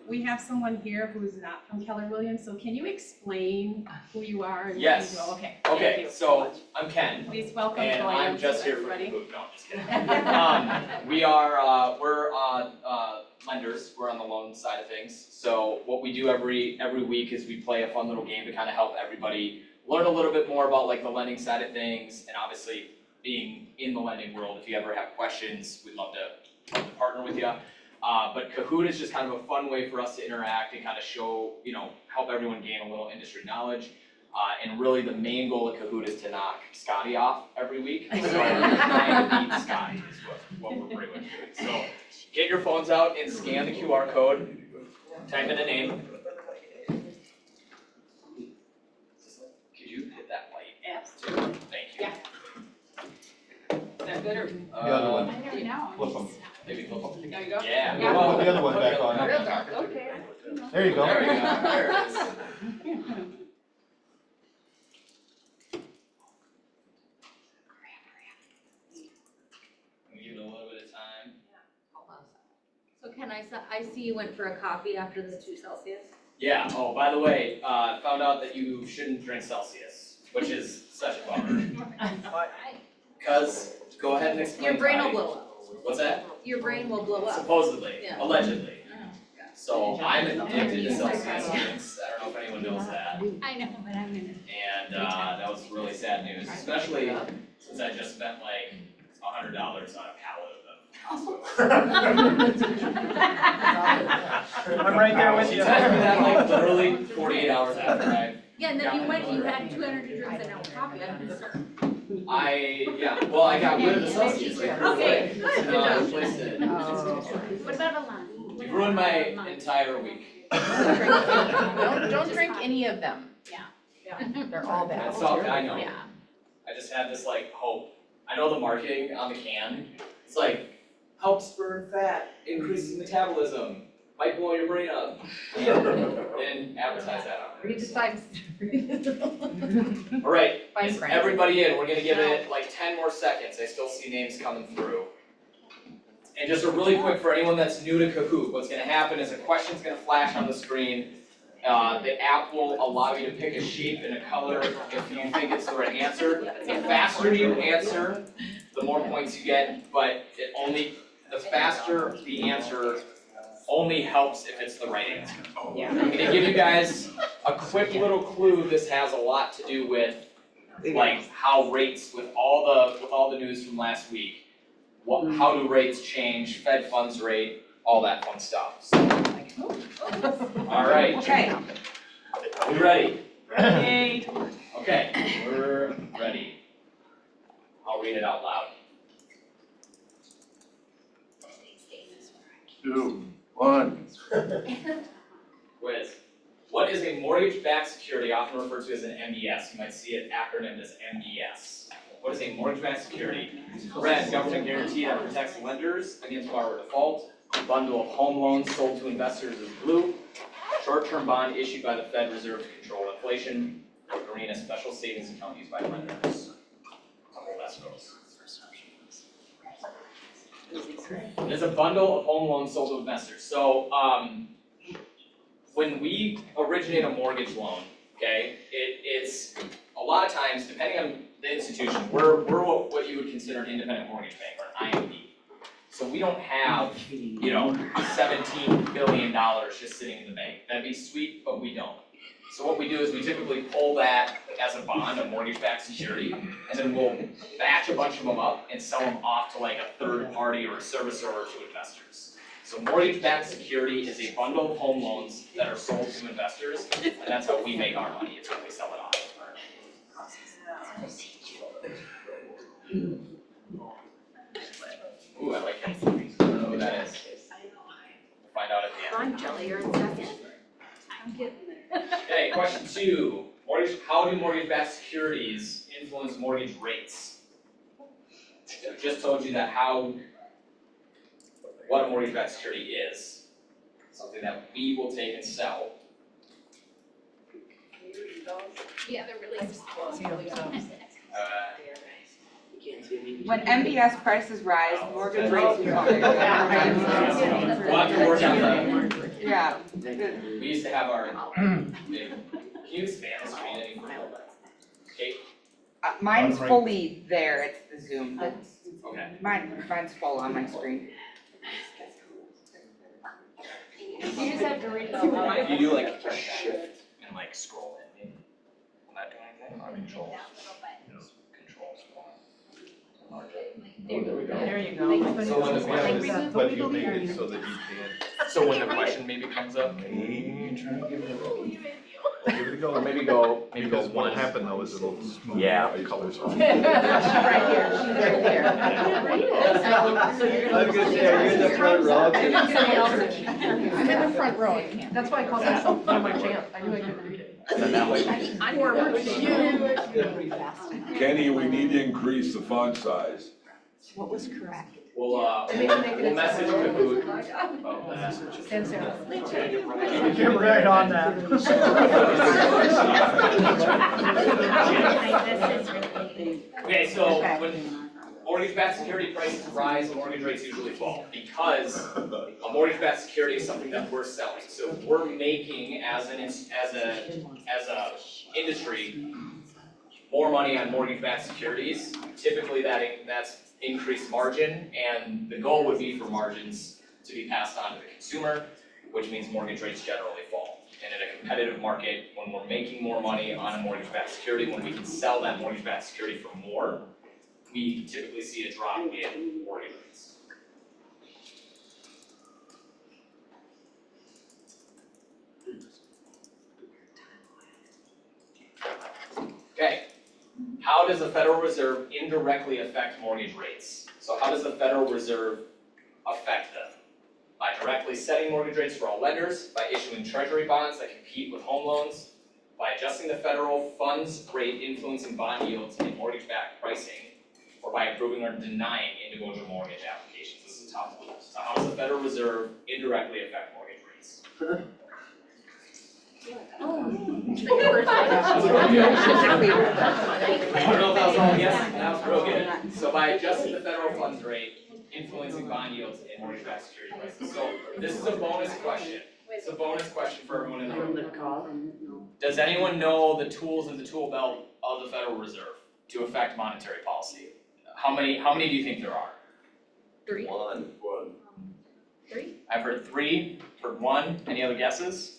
We have someone here who's not from Keller Williams, so can you explain who you are and what you do? Yes. Okay, thank Okay, you. so I'm Ken. Please welcome And join I'm us, just here for everybody. Kahoot, no, just kidding. We're lenders, we're on the loan side of things. So what we do every week is we play a fun little game to kind of help everybody learn a little bit more about like the lending side of things, and obviously being in the lending world, if you ever have questions, we'd love to partner with you. But Kahoot is just kind of a fun way for us to interact and kind of show, help everyone gain a little industry knowledge. And really the main goal of Kahoot is to knock Scotty off every week. So we're trying to beat Scotty is what we're pretty much doing. So get your phones out and scan the QR code, type in a name. Could you hit that light? Absolutely. Thank you. Is that good or? The other one. I never know. Flip them. Maybe flip them. There you go. Yeah. Put the other one back on. Real dark. Okay. There you go. There we go, there it is. Give it a little bit of time. So I see you went for a coffee after the 2 Celsius? Yeah, oh, by the way, found out that you shouldn't drink Celsius, which is such a bummer. Cause, go ahead and explain. Your brain will why. blow up. What's that? Your brain will blow up. Supposedly, Yeah. allegedly. Yeah. So I'm addicted to Celsius drinks, I don't know if anyone knows that. I know, but I'm gonna. And that was really sad news, especially since I just spent like $100 on a pallet of them. I'm right there with She you. texted me that like literally 48 hours after Yeah, and then you had 2 energy drinks and no coffee. I got rid of the Celsius, like, Okay. no, I replaced it. What about a lunch? You ruined my entire week. Don't drink any of them. Yeah. They're all bad. That's all, I know. Yeah. I just had this like hope. I know the marketing on the can, it's like, helps burn fat, increases metabolism, might blow your brain up. And advertise that on there. Read the signs. All right, Fine is print. everybody in? We're gonna give it like 10 more seconds. I still see names coming through. And just a really quick for anyone that's new to Kahoot, what's gonna happen is a question's gonna flash on the screen. The app will allow you to pick a shape and a color if you think it's the right answer. The faster you answer, the more points you get, but the faster the answer only helps if it's the right answer. I'm gonna give you guys a quick little clue. This has a lot to do with like how rates with all the news from last week. How do rates change, Fed funds rate, all that fun stuff. So All right, Okay. we ready? Yay. Okay, we're ready. I'll read it out loud. 2, 1. Quiz. What is a mortgage-backed security, often referred to as an MBS? You might see it acronymed as MBS. What is a mortgage-backed security? Red, government guarantee that protects lenders against borrower default. A bundle of home loans sold to investors is blue. Short-term bond issued by the Fed Reserve to control inflation. Or green, a special savings account used by lenders. Couple escrows. It's a bundle of home loans sold to investors. So, when we originate a mortgage loan, okay, it's a lot of times, depending on the institution, we're what you would consider an independent mortgage bank or an IMB. So we don't have, $17 billion just sitting in the bank. That'd be sweet, but we don't. So what we do is we typically pull that as a bond, a mortgage-backed security, and then we'll batch a bunch of them up and sell them off to like a third party or a servicer or to investors. So mortgage-backed security is a bundle of home loans that are sold to investors, and that's how we make our money, it's when we sell it off. Ooh, I like it. I don't know who that is. We'll find out at the end. Come on, Jelly, you're in second. I'm getting there. Okay, question 2. How do mortgage-backed securities influence mortgage rates? I just told you that what a mortgage-backed security is. Something that we will take and sell. Yeah, they're really small. When MBS prices rise, mortgage rates fall. We'll have to work on that. Yeah. We used to have our, can you expand the screen any further? Okay, Mine's fully there, it's the Zoom. okay. Mine's full on my screen. You just have to read it out loud. If you do like shift and like scroll in, maybe. Will that do anything? Control. Control scroll. There you go. So when the, But you make it so that you can. so when the question maybe comes up, Give it a go. or maybe go Because one. what happened though is it'll smooth Yeah. the colors off. She's right here, she's right there. So you're I was gonna say, are you in the front row? I'm in the front row, I can't. That's why I called myself on my chance, I knew I couldn't read it. Send that way. Kenny, we need to increase the font size. What was correct? We'll message Kahoot about that. Stand still. You're right on that. Okay, so when mortgage-backed security prices rise, mortgage rates usually fall because a mortgage-backed security is something that we're selling. So if we're making as a industry more money on mortgage-backed securities, typically that's increased margin, and the goal would be for margins to be passed on to the consumer, which means mortgage rates generally fall. And in a competitive market, when we're making more money on a mortgage-backed security, when we can sell that mortgage-backed security for more, we typically see a drop in mortgage rates. Okay, how does the Federal Reserve indirectly affect mortgage rates? So how does the Federal Reserve affect them? By directly setting mortgage rates for all lenders, by issuing treasury bonds that compete with home loans, by adjusting the federal funds rate influencing bond yields and mortgage-backed pricing, or by approving or denying individual mortgage applications. This is a tough one. So how does the Federal Reserve indirectly affect mortgage rates? I don't know if that was all yes, that was real good. So by adjusting the federal funds rate, influencing bond yields and mortgage-backed security prices. So this is a bonus question. It's a bonus question for everyone in the room. Does anyone know the tools in the tool belt of the Federal Reserve to affect monetary policy? How many do you think there are? 3. One. 3? I've heard 3, heard 1. Any other guesses?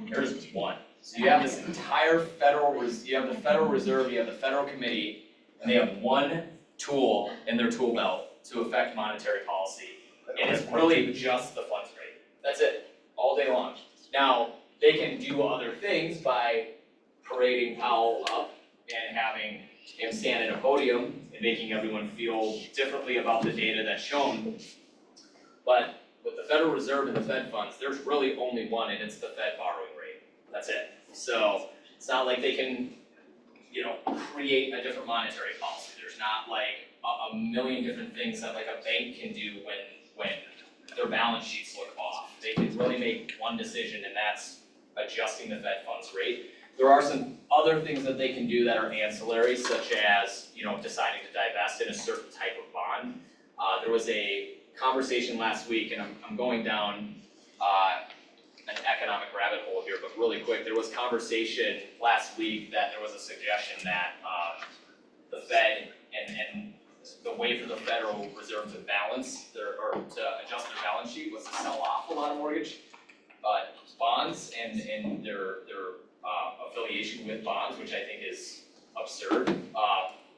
There's 1. So you have this entire you have the Federal Reserve, you have the Federal Committee, and they have 1 tool in their tool belt to affect monetary policy. And it's really just the funds rate. That's it, all day long. Now, they can do other things by parading Powell up and having him stand at a podium and making everyone feel differently about the data that's shown. But with the Federal Reserve and the Fed funds, there's really only one, and it's the Fed borrowing rate. That's it. So it's not like they can, create a different monetary policy. There's not like a million different things that like a bank can do when their balance sheets look off. They can really make one decision, and that's adjusting the Fed funds rate. There are some other things that they can do that are ancillary, such as, deciding to divest in a certain type of bond. There was a conversation last week, and I'm going down an economic rabbit hole here, but really quick, there was conversation last week that there was a suggestion that the Fed and the way for the Federal Reserve to balance or to adjust their balance sheet was to sell off a lot of mortgage bonds and their affiliation with bonds, which I think is absurd.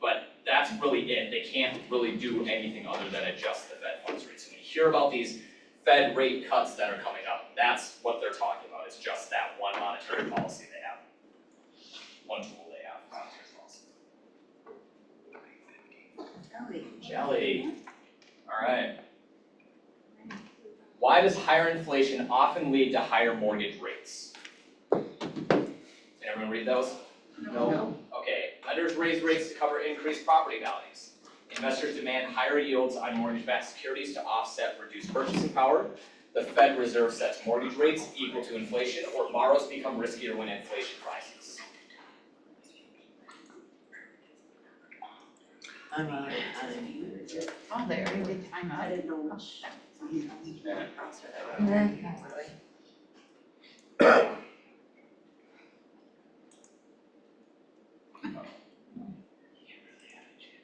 But that's really it. They can't really do anything other than adjust the Fed funds rate. So when you hear about these Fed rate cuts that are coming up, that's what they're talking about. It's just that one monetary policy they have. One tool they have, monetary policy. Jelly. All right. Why does higher inflation often lead to higher mortgage rates? Can everyone read those? No. Okay, lenders raise rates to cover increased property values. Investors demand higher yields on mortgage-backed securities to offset reduced purchasing power. The Fed Reserve sets mortgage rates equal to inflation, or borrows become riskier when inflation rises. Oh, there. I didn't know much.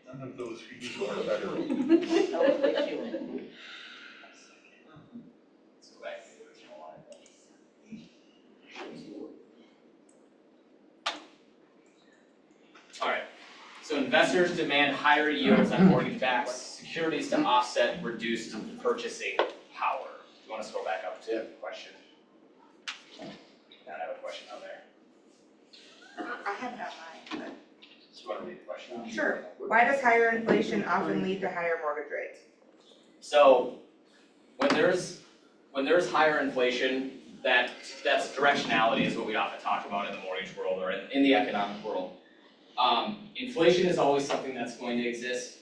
None of those fees are better. Let's go back to the original line. All right, so investors demand higher yields on mortgage-backed securities to offset reduced purchasing power. Do you want to scroll back up to the question? I have a question on there. I have that mine, Do you want to read the question? but. Sure. Why does higher inflation often lead to higher mortgage rates? So when there's higher inflation, that's directionality is what we often talk about in the mortgage world or in the economic world. Inflation is always something that's going to exist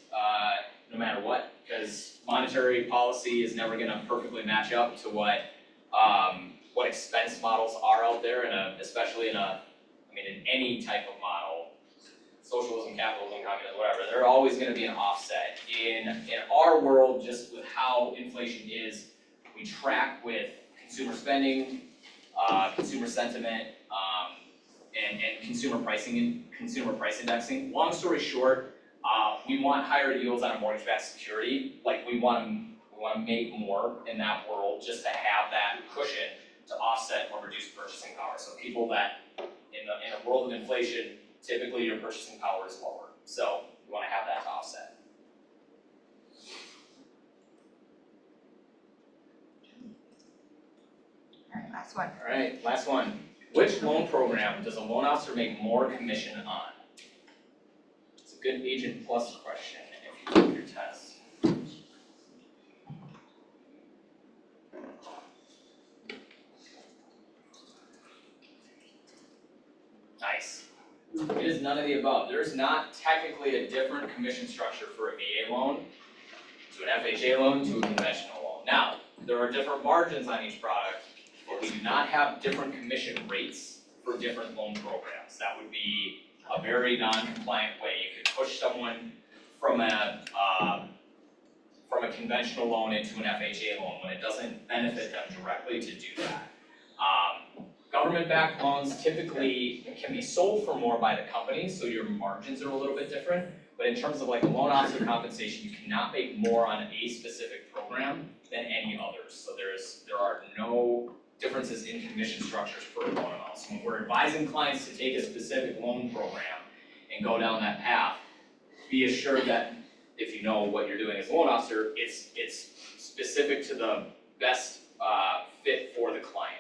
no matter what, because monetary policy is never going to perfectly match up to what expense models are out there, especially in any type of model, socialism, capitalism, communism, whatever. There's always going to be an offset. In our world, just with how inflation is, we track with consumer spending, consumer sentiment, and consumer pricing and consumer price indexing. Long story short, we want higher yields on a mortgage-backed security. Like we want to make more in that world just to have that cushion to offset or reduce purchasing power. So people that in a world of inflation, typically your purchasing power is lower. So we want to have that to offset. All right, last one. All right, last one. Which loan program does a loan officer make more commission on? It's a good Agent Plus question if you take your test. Nice. It is none of the above. There's not technically a different commission structure for a VA loan, to an FHA loan, to a conventional loan. Now, there are different margins on each product, but we do not have different commission rates for different loan programs. That would be a very non-compliant way. You could push someone from a conventional loan into an FHA loan when it doesn't benefit them directly to do that. Government-backed loans typically can be sold for more by the company, so your margins are a little bit different. But in terms of like a loan officer compensation, you cannot make more on a specific program than any others. So there are no differences in commission structures for loan amounts. When we're advising clients to take a specific loan program and go down that path, be assured that if you know what you're doing as a loan officer, it's specific to the best fit for the client.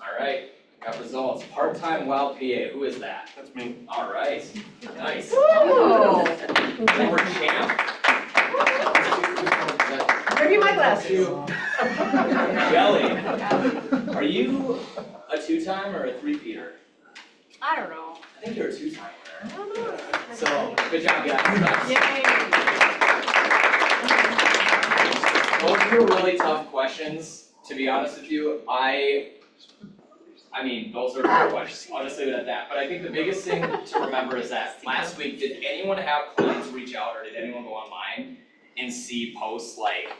All right, got results. Part-time wild PA, who is that? That's me. All right, nice. Oh. Former champ. Bring me my glasses. Kelly, are you a two-time or a three-peater? I don't know. I think you're a two-timer. So, good job, guys. Those were really tough questions, to be honest with you. I mean, those are good questions. I'll just leave it at that. But I think the biggest thing to remember is that last week, did anyone have clients reach out, or did anyone go online and see posts like,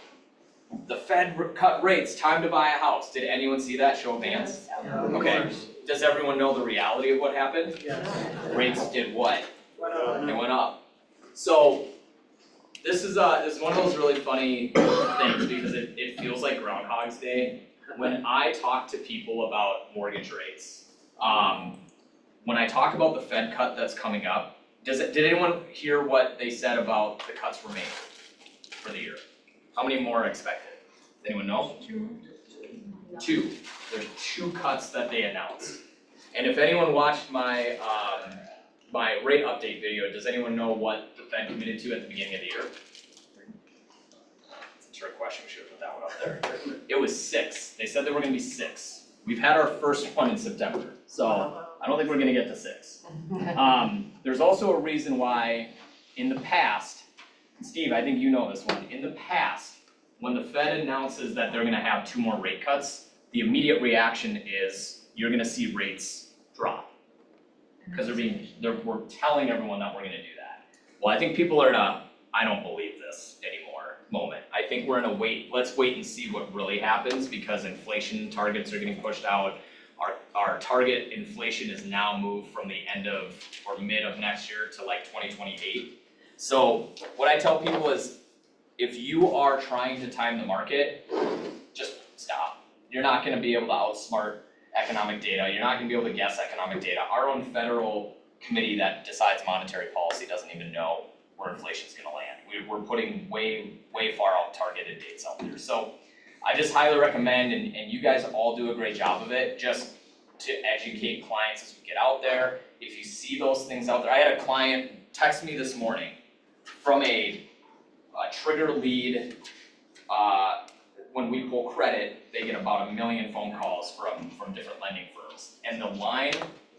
the Fed cut rates, time to buy a house? Did anyone see that? Show of hands? Okay. Does everyone know the reality of what happened? Yes. Rates did what? They went up. So this is one of those really funny things because it feels like Groundhog's Day. When I talk to people about mortgage rates, when I talk about the Fed cut that's coming up, did anyone hear what they said about the cuts were made for the year? How many more are expected? Does anyone know? Two. There's 2 cuts that they announced. And if anyone watched my my rate update video, does anyone know what the Fed committed to at the beginning of the year? It's a trick question, we should have put that one up there. It was 6. They said there were gonna be 6. We've had our first one in September, so I don't think we're gonna get to 6. There's also a reason why in the past, Steve, I think you know this one, in the past, when the Fed announces that they're gonna have 2 more rate cuts, the immediate reaction is you're gonna see rates drop. Because we're telling everyone that we're gonna do that. Well, I think people are in a, I don't believe this anymore moment. I think we're in a let's wait and see what really happens because inflation targets are getting pushed out. Our target inflation is now moved from the end of or mid of next year to like 2028. So what I tell people is if you are trying to time the market, just stop. You're not gonna be able to outsmart economic data. You're not gonna be able to guess economic data. Our own federal committee that decides monetary policy doesn't even know where inflation's gonna land. We're putting way far out targeted dates out there. So I just highly recommend, and you guys all do a great job of it, just to educate clients as we get out there. If you see those things out there, I had a client text me this morning from a trigger lead. When we pull credit, they get about 1 million phone calls from different lending firms. And the line,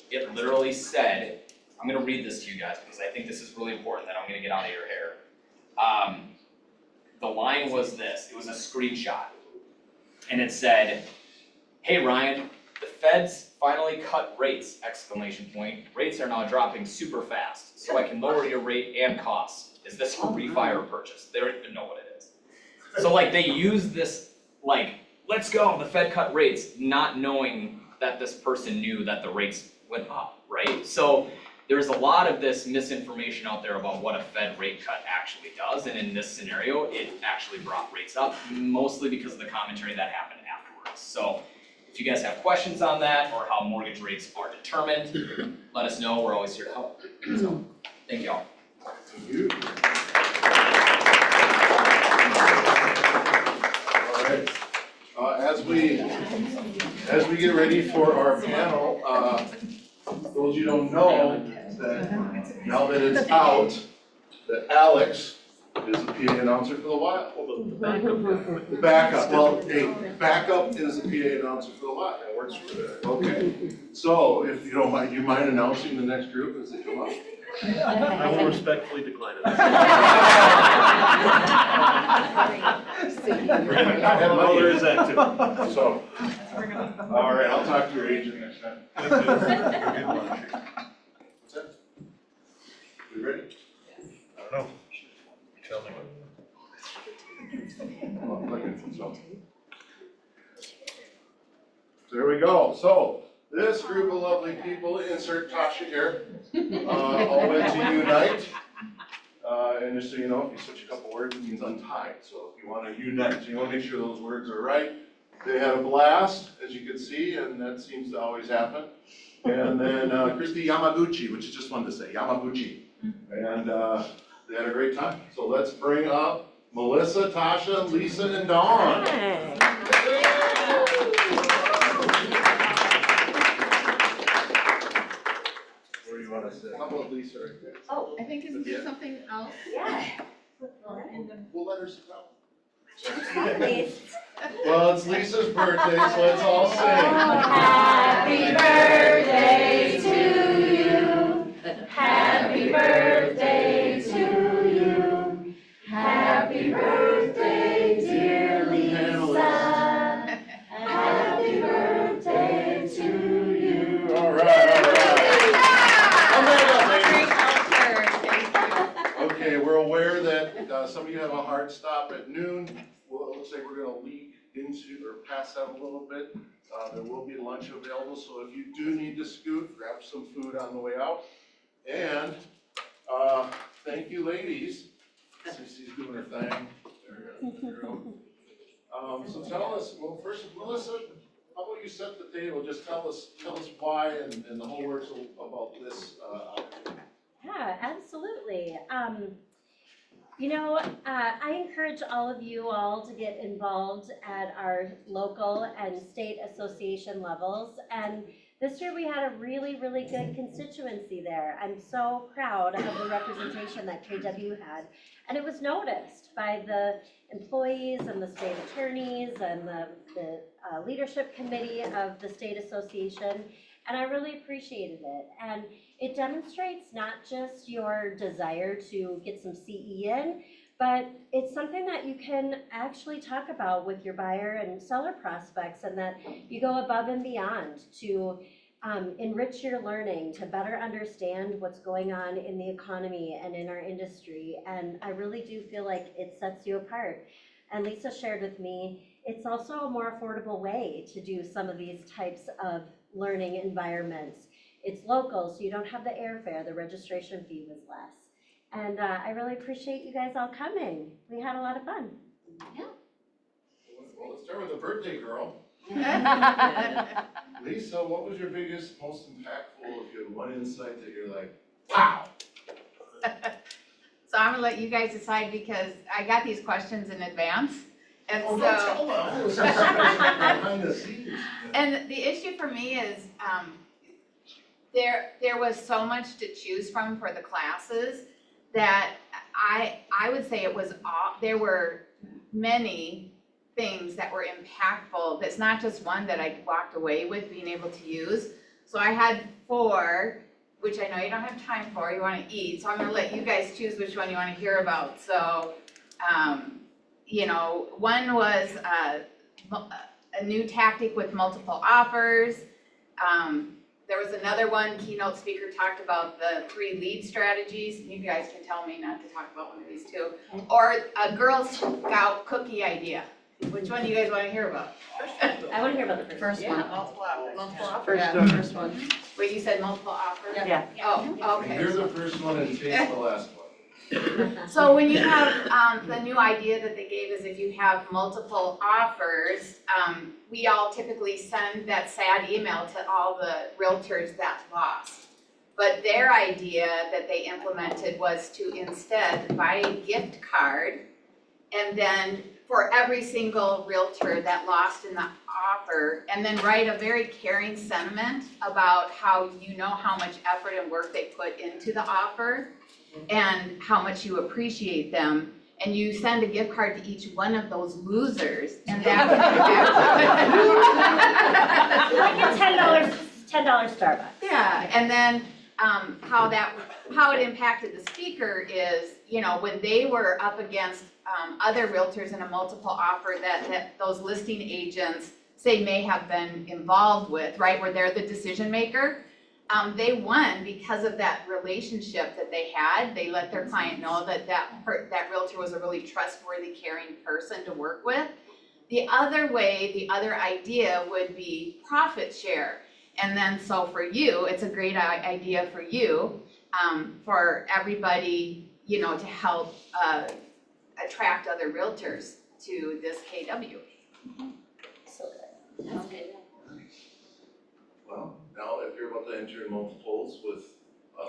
it literally said, I'm gonna read this to you guys because I think this is really important that I'm gonna get out of your hair. The line was this, it was a screenshot. And it said, hey Ryan, the Fed's finally cut rates, exclamation point. Rates are now dropping super fast, so I can lower your rate and costs. Is this a refi or purchase? They don't even know what it is. So like they use this, like, let's go, the Fed cut rates, not knowing that this person knew that the rates went up, right? So there's a lot of this misinformation out there about what a Fed rate cut actually does, and in this scenario, it actually brought rates up, mostly because of the commentary that happened afterwards. So if you guys have questions on that, or how mortgage rates are determined, let us know, we're always here to help. So, thank y'all. Thank you. As we get ready for our panel, those you don't know, that now that it's out, that Alex is a PA announcer for the while. The backup, well, hey, backup is a PA announcer for the while. That works for that. Okay, so if you don't mind, you mind announcing the next group as they come up? I will respectfully decline it. Well, there is that too. So, all right, I'll talk to your agent next time. What's that? We ready? I don't know. Tell me. Oh, I'm clicking, so. There we go. So this group of lovely people, insert Tasha here, all went to unite. And just so you know, if you switch a couple words, it means untied. So if you want to unite, so you want to make sure those words are right. They had a blast, as you can see, and that seems to always happen. And then Christy Yamaguchi, which is just fun to say, Yamaguchi. And They had a great time. So let's bring up Melissa, Tasha, Lisa, and Dawn. Where do you want to sit? How about Lisa right there? Oh, I think isn't there something else? yeah. We'll let her sit down. Please. Well, it's Lisa's birthday, so let's all sing. Happy birthday to you. Happy birthday to you. Happy birthday, dear Lisa. Happy birthday to you. All right. Okay, we're aware that some of you have a hard stop at noon. Well, it looks like we're gonna leak into or pass out a little bit. There will be lunch available, so if you do need to scoot, grab some food on the way out. And thank you, ladies. Cece's doing her thing. There we go. So tell us, well, first, Melissa, how about you set the table? Just tell us why and the whole works about this opportunity. Yeah, absolutely. I encourage all of you all to get involved at our local and state association levels. And this year we had a really, really good constituency there. I'm so proud of the representation that KW had. And it was noticed by the employees and the state attorneys and the leadership committee of the state association. And I really appreciated it. And it demonstrates not just your desire to get some CE in, but it's something that you can actually talk about with your buyer and seller prospects, and that you go above and beyond to enrich your learning, to better understand what's going on in the economy and in our industry. And I really do feel like it sets you apart. And Lisa shared with me, it's also a more affordable way to do some of these types of learning environments. It's local, so you don't have the airfare, the registration fee was less. And I really appreciate you guys all coming. We had a lot of fun. Yeah. Well, let's start with the birthday girl. Lisa, what was your biggest, most impactful, if you had one insight that you're like, wow? So I'm gonna let you guys decide because I got these questions in advance. And Oh, so. don't tell them. This is behind the scenes. And the issue for me is, there was so much to choose from for the classes that I would say it was there were many things that were impactful. That's not just one that I walked away with being able to use. So I had 4, which I know you don't have time for, you wanna eat, so I'm gonna let you guys choose which one you wanna hear about. So, one was a new tactic with multiple offers. There was another one, keynote speaker talked about the 3 lead strategies. You guys can tell me not to talk about one of these 2. Or a Girl Scout cookie idea. Which one do you guys want to hear about? I want to hear about the first one. Multiple offers. First one. Wait, you said multiple offers? Yeah. Oh, okay. Here's the first one and taste the last one. So when you have, the new idea that they gave is if you have multiple offers, we all typically send that sad email to all the realtors that lost. But their idea that they implemented was to instead buy a gift card, and then for every single realtor that lost in the offer, and then write a very caring sentiment about how you know how much effort and work they put into the offer and how much you appreciate them. And you send a gift card to each one of those losers, and that like a $10 Starbucks. Yeah, and then how it impacted the speaker is, when they were up against other realtors in a multiple offer that those listing agents say may have been involved with, right, where they're the decision maker, they won because of that relationship that they had. They let their client know that realtor was a really trustworthy, caring person to work with. The other idea would be profit share. And then so for you, it's a great idea for you, for everybody, to help attract other realtors to this KW. So good. That's good. Well, now if you're about to enter in multiples with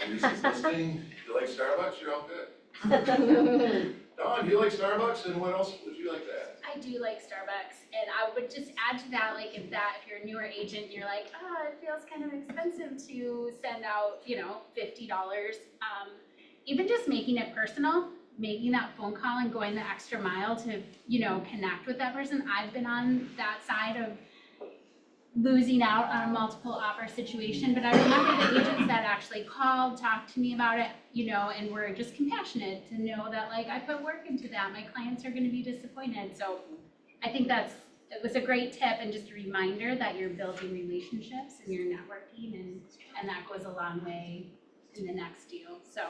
Lisa's listing, you like Starbucks, you're all good. Dawn, do you like Starbucks, and what else would you like to add? I do like Starbucks, and I would just add to that, like if you're a newer agent, you're like, it feels kind of expensive to send out, $50. Even just making it personal, making that phone call and going the extra mile to, connect with that person. I've been on that side of losing out on a multiple offer situation, but I remember the agents that actually called, talked to me about it, and were just compassionate to know that like I put work into that, my clients are gonna be disappointed. So I think it was a great tip and just a reminder that you're building relationships and you're networking, and that goes a long way in the next deal. So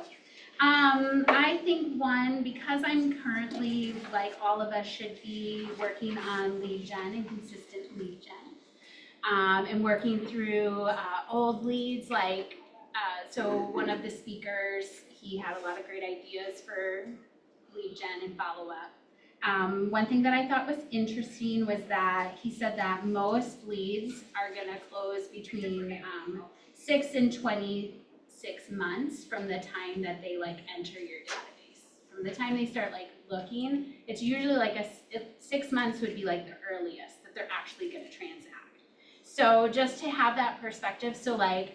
I think because I'm currently, like all of us should be, working on lead gen and consistent lead gen. And working through old leads, so one of the speakers, he had a lot of great ideas for lead gen and follow-up. One thing that I thought was interesting was that he said that most leads are gonna close between 6 and 26 months from the time that they enter your database. From the time they start looking, it's usually 6 months would be the earliest that they're actually gonna transact. So just to have that perspective, so I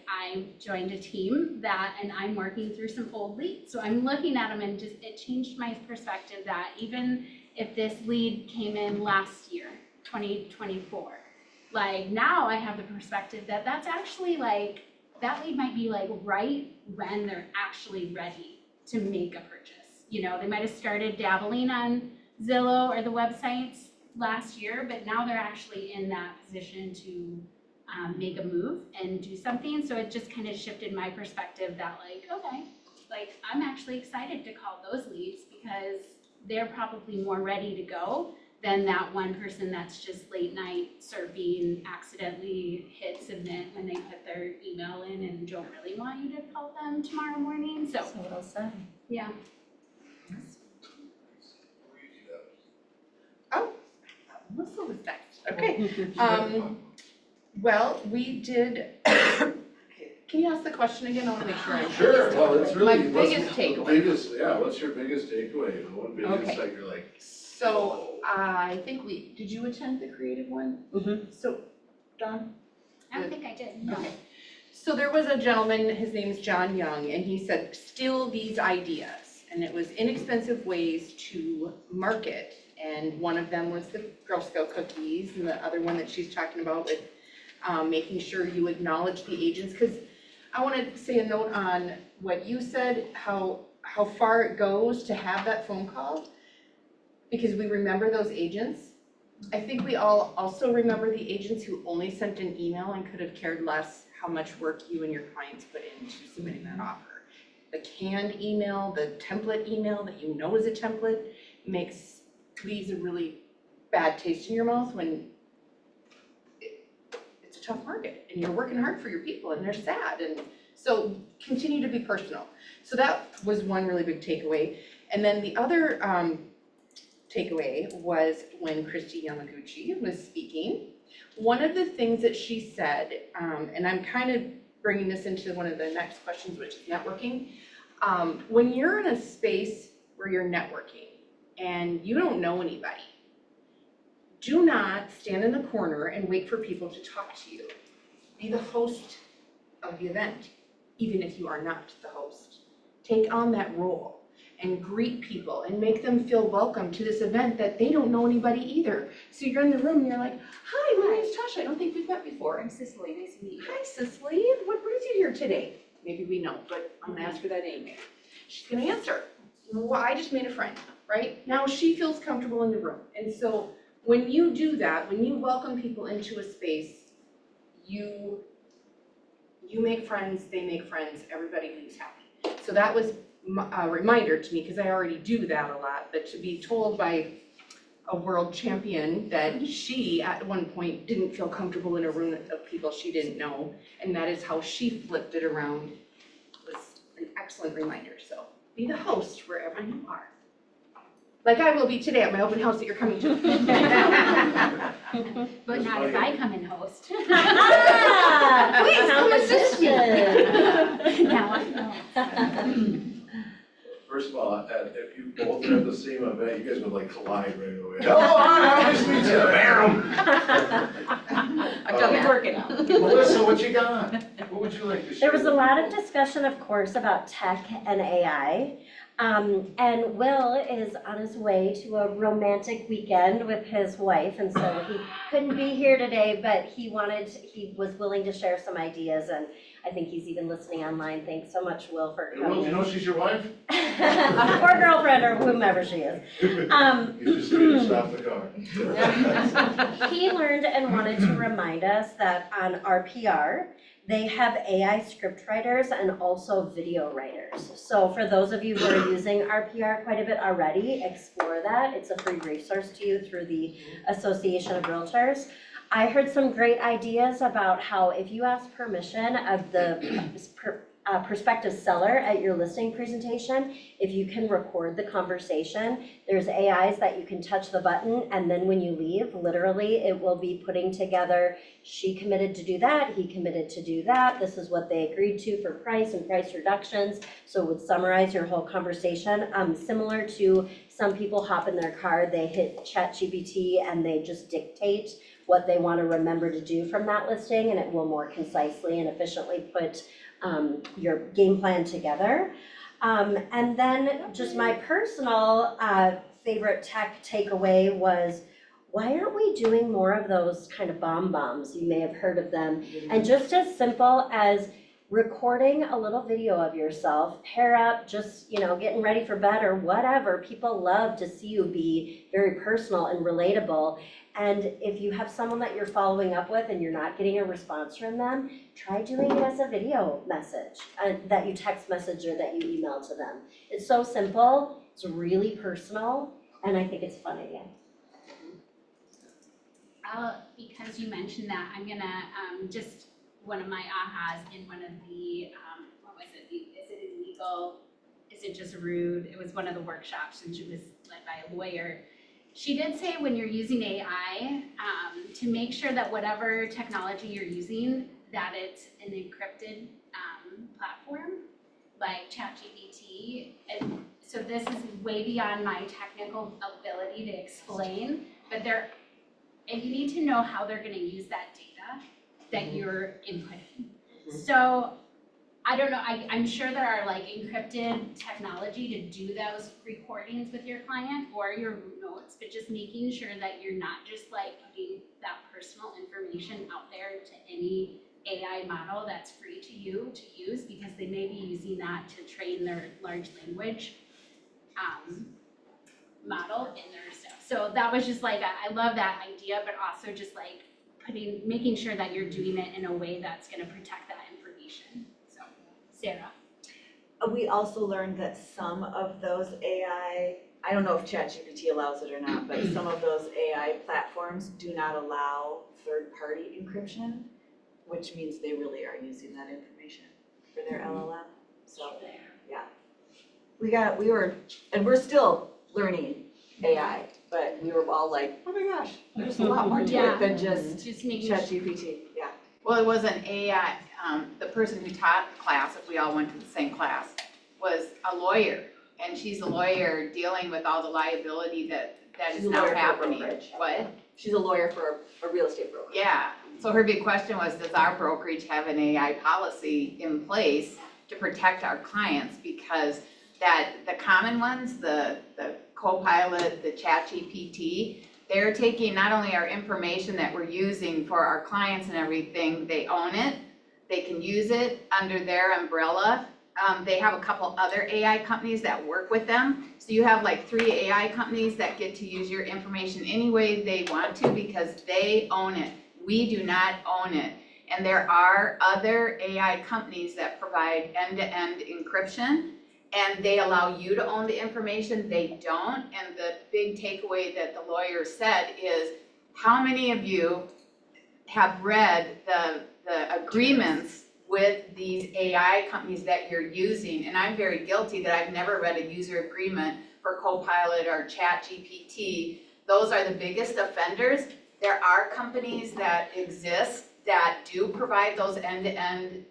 joined a team and I'm working through some old leads. So I'm looking at them and it changed my perspective that even if this lead came in last year, 2024, now I have the perspective that that's actually that lead might be right when they're actually ready to make a purchase. They might have started dabbling on Zillow or the websites last year, but now they're actually in that position to make a move and do something. So it just kind of shifted my perspective that okay, I'm actually excited to call those leads because they're probably more ready to go than that one person that's just late night surfing, accidentally hit submit when they put their email in and don't really want you to call them tomorrow morning. So well said. Yeah. Melissa was next. Okay. Well, we did, can you ask the question again? I want to make sure I. Sure, well, it's really. My biggest takeaway. What's your biggest takeaway? The one big insight you're like. So, I think did you attend the creative one? Mm-hmm. So, Don? I don't think I did. No. Okay. So there was a gentleman, his name's John Young, and he said, steal these ideas. And it was inexpensive ways to market. And one of them was the Girl Scout cookies, and the other one that she's talking about with making sure you acknowledge the agents. Because I want to say a note on what you said, how far it goes to have that phone call, because we remember those agents. I think we all also remember the agents who only sent an email and could have cared less how much work you and your clients put into submitting that offer. The canned email, the template email that you know is a template leaves a really bad taste in your mouth when it's a tough market and you're working hard for your people and they're sad. And so continue to be personal. So that was one really big takeaway. And then the other takeaway was when Christy Yamaguchi was speaking. One of the things that she said, and I'm kind of bringing this into one of the next questions, which is networking. When you're in a space where you're networking and you don't know anybody, do not stand in the corner and wait for people to talk to you. Be the host of the event, even if you are not the host. Take on that role and greet people and make them feel welcome to this event that they don't know anybody either. So you're in the room and you're like, hi, my name's Tasha. I don't think we've met before. I'm Cicely. Nice to meet you. Hi, Cicely. What brings you here today? Maybe we know, but I'm gonna ask her that anyway. She's gonna answer. Well, I just made a friend, right? Now she feels comfortable in the room. And so when you do that, when you welcome people into a space, you make friends, they make friends, everybody leaves happy. So that was a reminder to me, because I already do that a lot, but to be told by a world champion that she at one point didn't feel comfortable in a room of people she didn't know, and that is how she flipped it around, was an excellent reminder. So be the host wherever you are. Like I will be today at my open house that you're coming to. But not if I come and host. Please come assist me. Now I know. First of all, if you both are at the same event, you guys would like collide right away. Hello, nice to meet you, bam! I've done that. Working out. Melissa, what you got? What would you like to share? There was a with lot of people? discussion, of course, about tech and AI. And Will is on his way to a romantic weekend with his wife, and so he couldn't be here today, but he was willing to share some ideas, and I think he's even listening online. Thanks so much, Will, for Hey, Will, do you know coming. she's your wife? Or girlfriend, or whomever she is. You just need to stop the car. He learned and wanted to remind us that on RPR, they have AI script writers and also video writers. So for those of you who are using RPR quite a bit already, explore that. It's a free resource to you through the Association of Realtors. I heard some great ideas about how if you ask permission of the prospective seller at your listing presentation, if you can record the conversation, there's AIs that you can touch the button, and then when you leave, literally, it will be putting together, she committed to do that, he committed to do that, this is what they agreed to for price and price reductions, so it would summarize your whole conversation. Similar to some people hop in their car, they hit ChatGPT and they just dictate what they want to remember to do from that listing, and it will more concisely and efficiently put your game plan together. And then just my personal favorite tech takeaway was, why aren't we doing more of those kind of bombs? You may have heard of them. And just as simple as recording a little video of yourself, hair up, just, getting ready for bed or whatever. People love to see you be very personal and relatable. And if you have someone that you're following up with and you're not getting a response from them, try doing it as a video message that you text message or that you email to them. It's so simple, it's really personal, and I think it's fun again. Because you mentioned that, I'm gonna, just one of my ahas in one of the, what was it, is it illegal, is it just rude? It was one of the workshops and she was led by a lawyer. She did say when you're using AI, to make sure that whatever technology you're using, that it's an encrypted platform, like ChatGPT. And so this is way beyond my technical ability to explain, but and you need to know how they're gonna use that data that you're inputting. So I don't know, I'm sure there are like encrypted technology to do those recordings with your client or your notes, but just making sure that you're not just like putting that personal information out there to any AI model that's free to you to use, because they may be using that to train their large language model in their stuff. So that was just like, I love that idea, but also just like making sure that you're doing it in a way that's gonna protect that information. So, Sarah. We also learned that some of those AI, I don't know if ChatGPT allows it or not, but some of those AI platforms do not allow third-party encryption, which means they really are using that information for their LLM. So, yeah. We're still learning AI, but we were all like, oh my gosh, there's a lot more to it than just ChatGPT, yeah. Well, it was an AI, the person who taught the class, if we all went to the same class, was a lawyer. And she's a lawyer dealing with all the liability that is now happening. What? She's a lawyer for a real estate broker. Yeah, so her big question was, does our brokerage have an AI policy in place to protect our clients? Because the common ones, the Copilot, the ChatGPT, they're taking not only our information that we're using for our clients and everything, they own it, they can use it under their umbrella. They have a couple other AI companies that work with them. So you have like 3 AI companies that get to use your information any way they want to because they own it. We do not own it. And there are other AI companies that provide end-to-end encryption, and they allow you to own the information, they don't. And the big takeaway that the lawyer said is, how many of you have read the agreements with these AI companies that you're using? And I'm very guilty that I've never read a user agreement for Copilot or ChatGPT. Those are the biggest offenders. There are companies that exist that do provide those end-to-end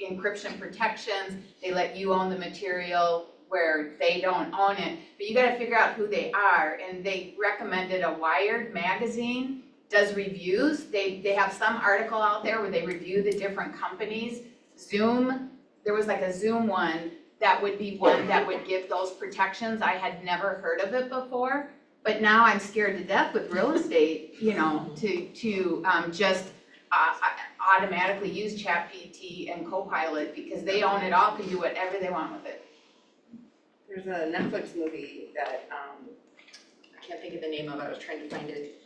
encryption protections. They let you own the material where they don't own it, but you gotta figure out who they are, and they recommended a Wired magazine does reviews. They have some article out there where they review the different companies. Zoom, there was like a Zoom one, that would be one that would give those protections. I had never heard of it before, but now I'm scared to death with real estate, you know, to just automatically use ChatGPT and Copilot because they own it all, can do whatever they want with it. There's a Netflix movie that, I can't think of the name of it, I was trying to find it.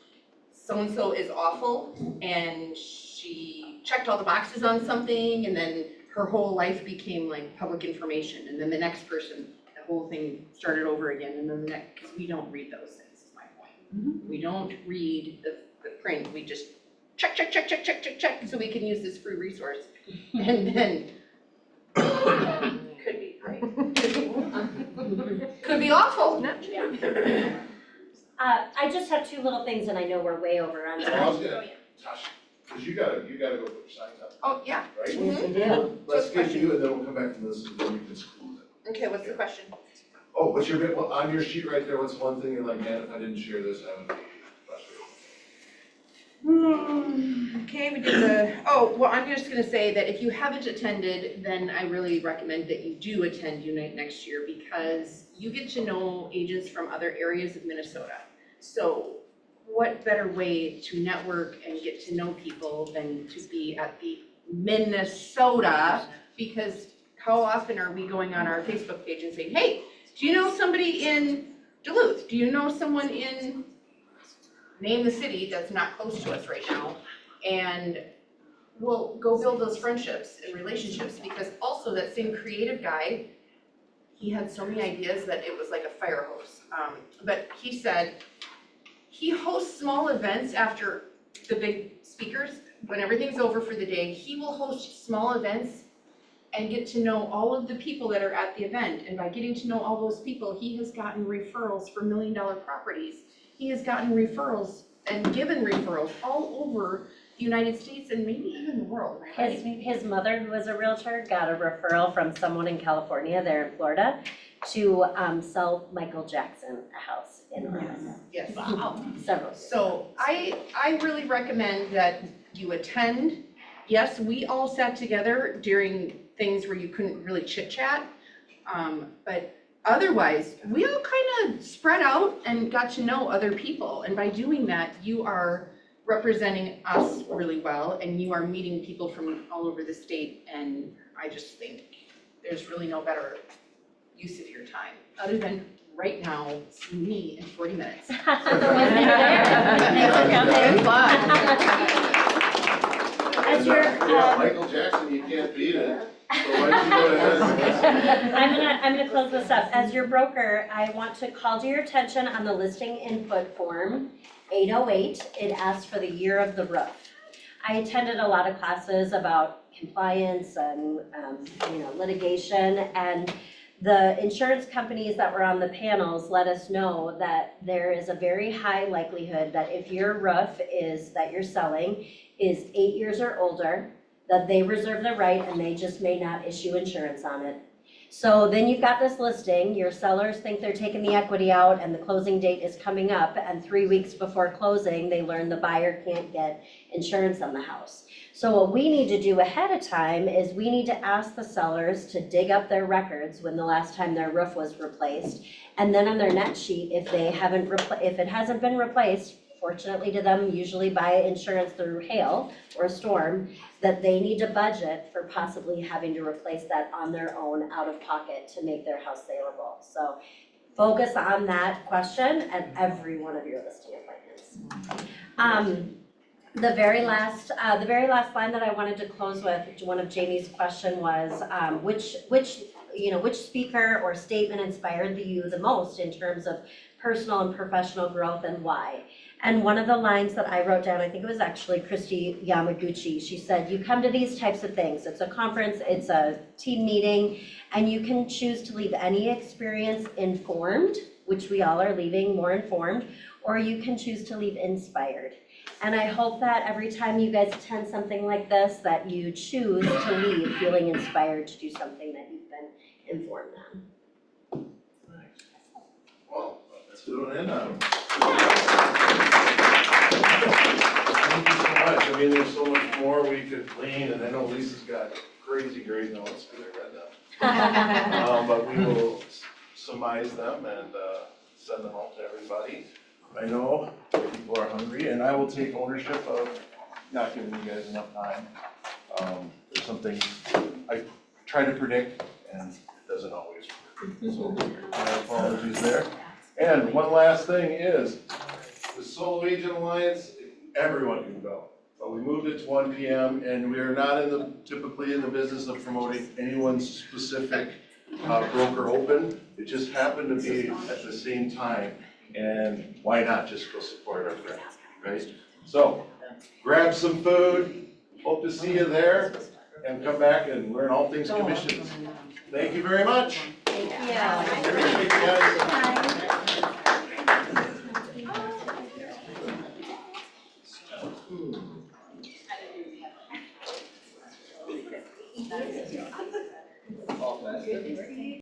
So-and-so is awful, and she checked all the boxes on something, and then her whole life became like public information, and then the next person, the whole thing started over again, and then the next, because we don't read those things, is my point. We don't read the print, we just check, so we can use this free resource. And then, could be great, could be awful. I just have two little things, and I know we're way over on Well, I was time. gonna, Tasha, because you gotta go put your signs up, Oh, yeah. right? Mhm. Let's get you, and then we'll come back to this, and then we can conclude it. Okay, what's the question? Oh, what's your, well, on your sheet right there, what's one thing you're like, man, if I didn't share this, I would be frustrated? Okay, we did well, I'm just gonna say that if you haven't attended, then I really recommend that you do attend Unite next year because you get to know agents from other areas of Minnesota. So what better way to network and get to know people than to be at the Minnesota? Because how often are we going on our Facebook page and saying, hey, do you know somebody in Duluth? Do you know someone in, name the city that's not close to us right now? And we'll go build those friendships and relationships because also that same creative guy, he had so many ideas that it was like a fire hose. But he said, he hosts small events after the big speakers. When everything's over for the day, he will host small events and get to know all of the people that are at the event. And by getting to know all those people, he has gotten referrals for $1 million properties. He has gotten referrals and given referrals all over the United States and maybe even the world. Right? His mother, who was a realtor, got a referral from someone in California, there in Florida, to sell Michael Jackson a house in Oregon. Yes. Wow. Several. So I really recommend that you attend. Yes, we all sat together during things where you couldn't really chit chat, but otherwise, we all kind of spread out and got to know other people. And by doing that, you are representing us really well, and you are meeting people from all over the state. And I just think there's really no better use of your time, other than right now, seeing me in 40 minutes. As you're, Michael Jackson, you can't beat it. So why don't you go ahead? I'm gonna close this up. As your broker, I want to call to your attention on the listing input form 808. It asks for the year of the roof. I attended a lot of classes about compliance and litigation, and the insurance companies that were on the panels let us know that there is a very high likelihood that if your roof that you're selling is 8 years or older, that they reserve the right and they just may not issue insurance on it. So then you've got this listing, your sellers think they're taking the equity out and the closing date is coming up, and 3 weeks before closing, they learn the buyer can't get insurance on the house. So what we need to do ahead of time is we need to ask the sellers to dig up their records when the last time their roof was replaced, and then on their net sheet, if it hasn't been replaced, fortunately to them, usually buy insurance through hail or a storm, that they need to budget for possibly having to replace that on their own out of pocket to make their house saleable. So focus on that question at every one of your listing appointments. The very last line that I wanted to close with, one of Jamie's question was, which speaker or statement inspired you the most in terms of personal and professional growth and why? And one of the lines that I wrote down, I think it was actually Christy Yamaguchi, she said, you come to these types of things. It's a conference, it's a team meeting, and you can choose to leave any experience informed, which we all are leaving more informed, or you can choose to leave inspired. And I hope that every time you guys attend something like this, that you choose to leave feeling inspired to do something that you've been informed on. Doing in on them. Thank you so much. I mean, there's so much more we could glean, and I know Lisa's got crazy great notes, because I read them. But we will surmise them and send them out to everybody. I know people are hungry, and I will take ownership of not giving you guys enough time. There's some things I try to predict, and it doesn't always work. So my apologies there. And one last thing is, the Solo Agent Alliance, everyone can go. But we moved it to 1 PM, and we are not typically in the business of promoting anyone's specific broker open. It just happened to be at the same time, and why not just go support our friends, right? So, grab some food, hope to see you there, and come back and learn all things commissions. Thank you very much. Thank you. Appreciate you guys. All fast.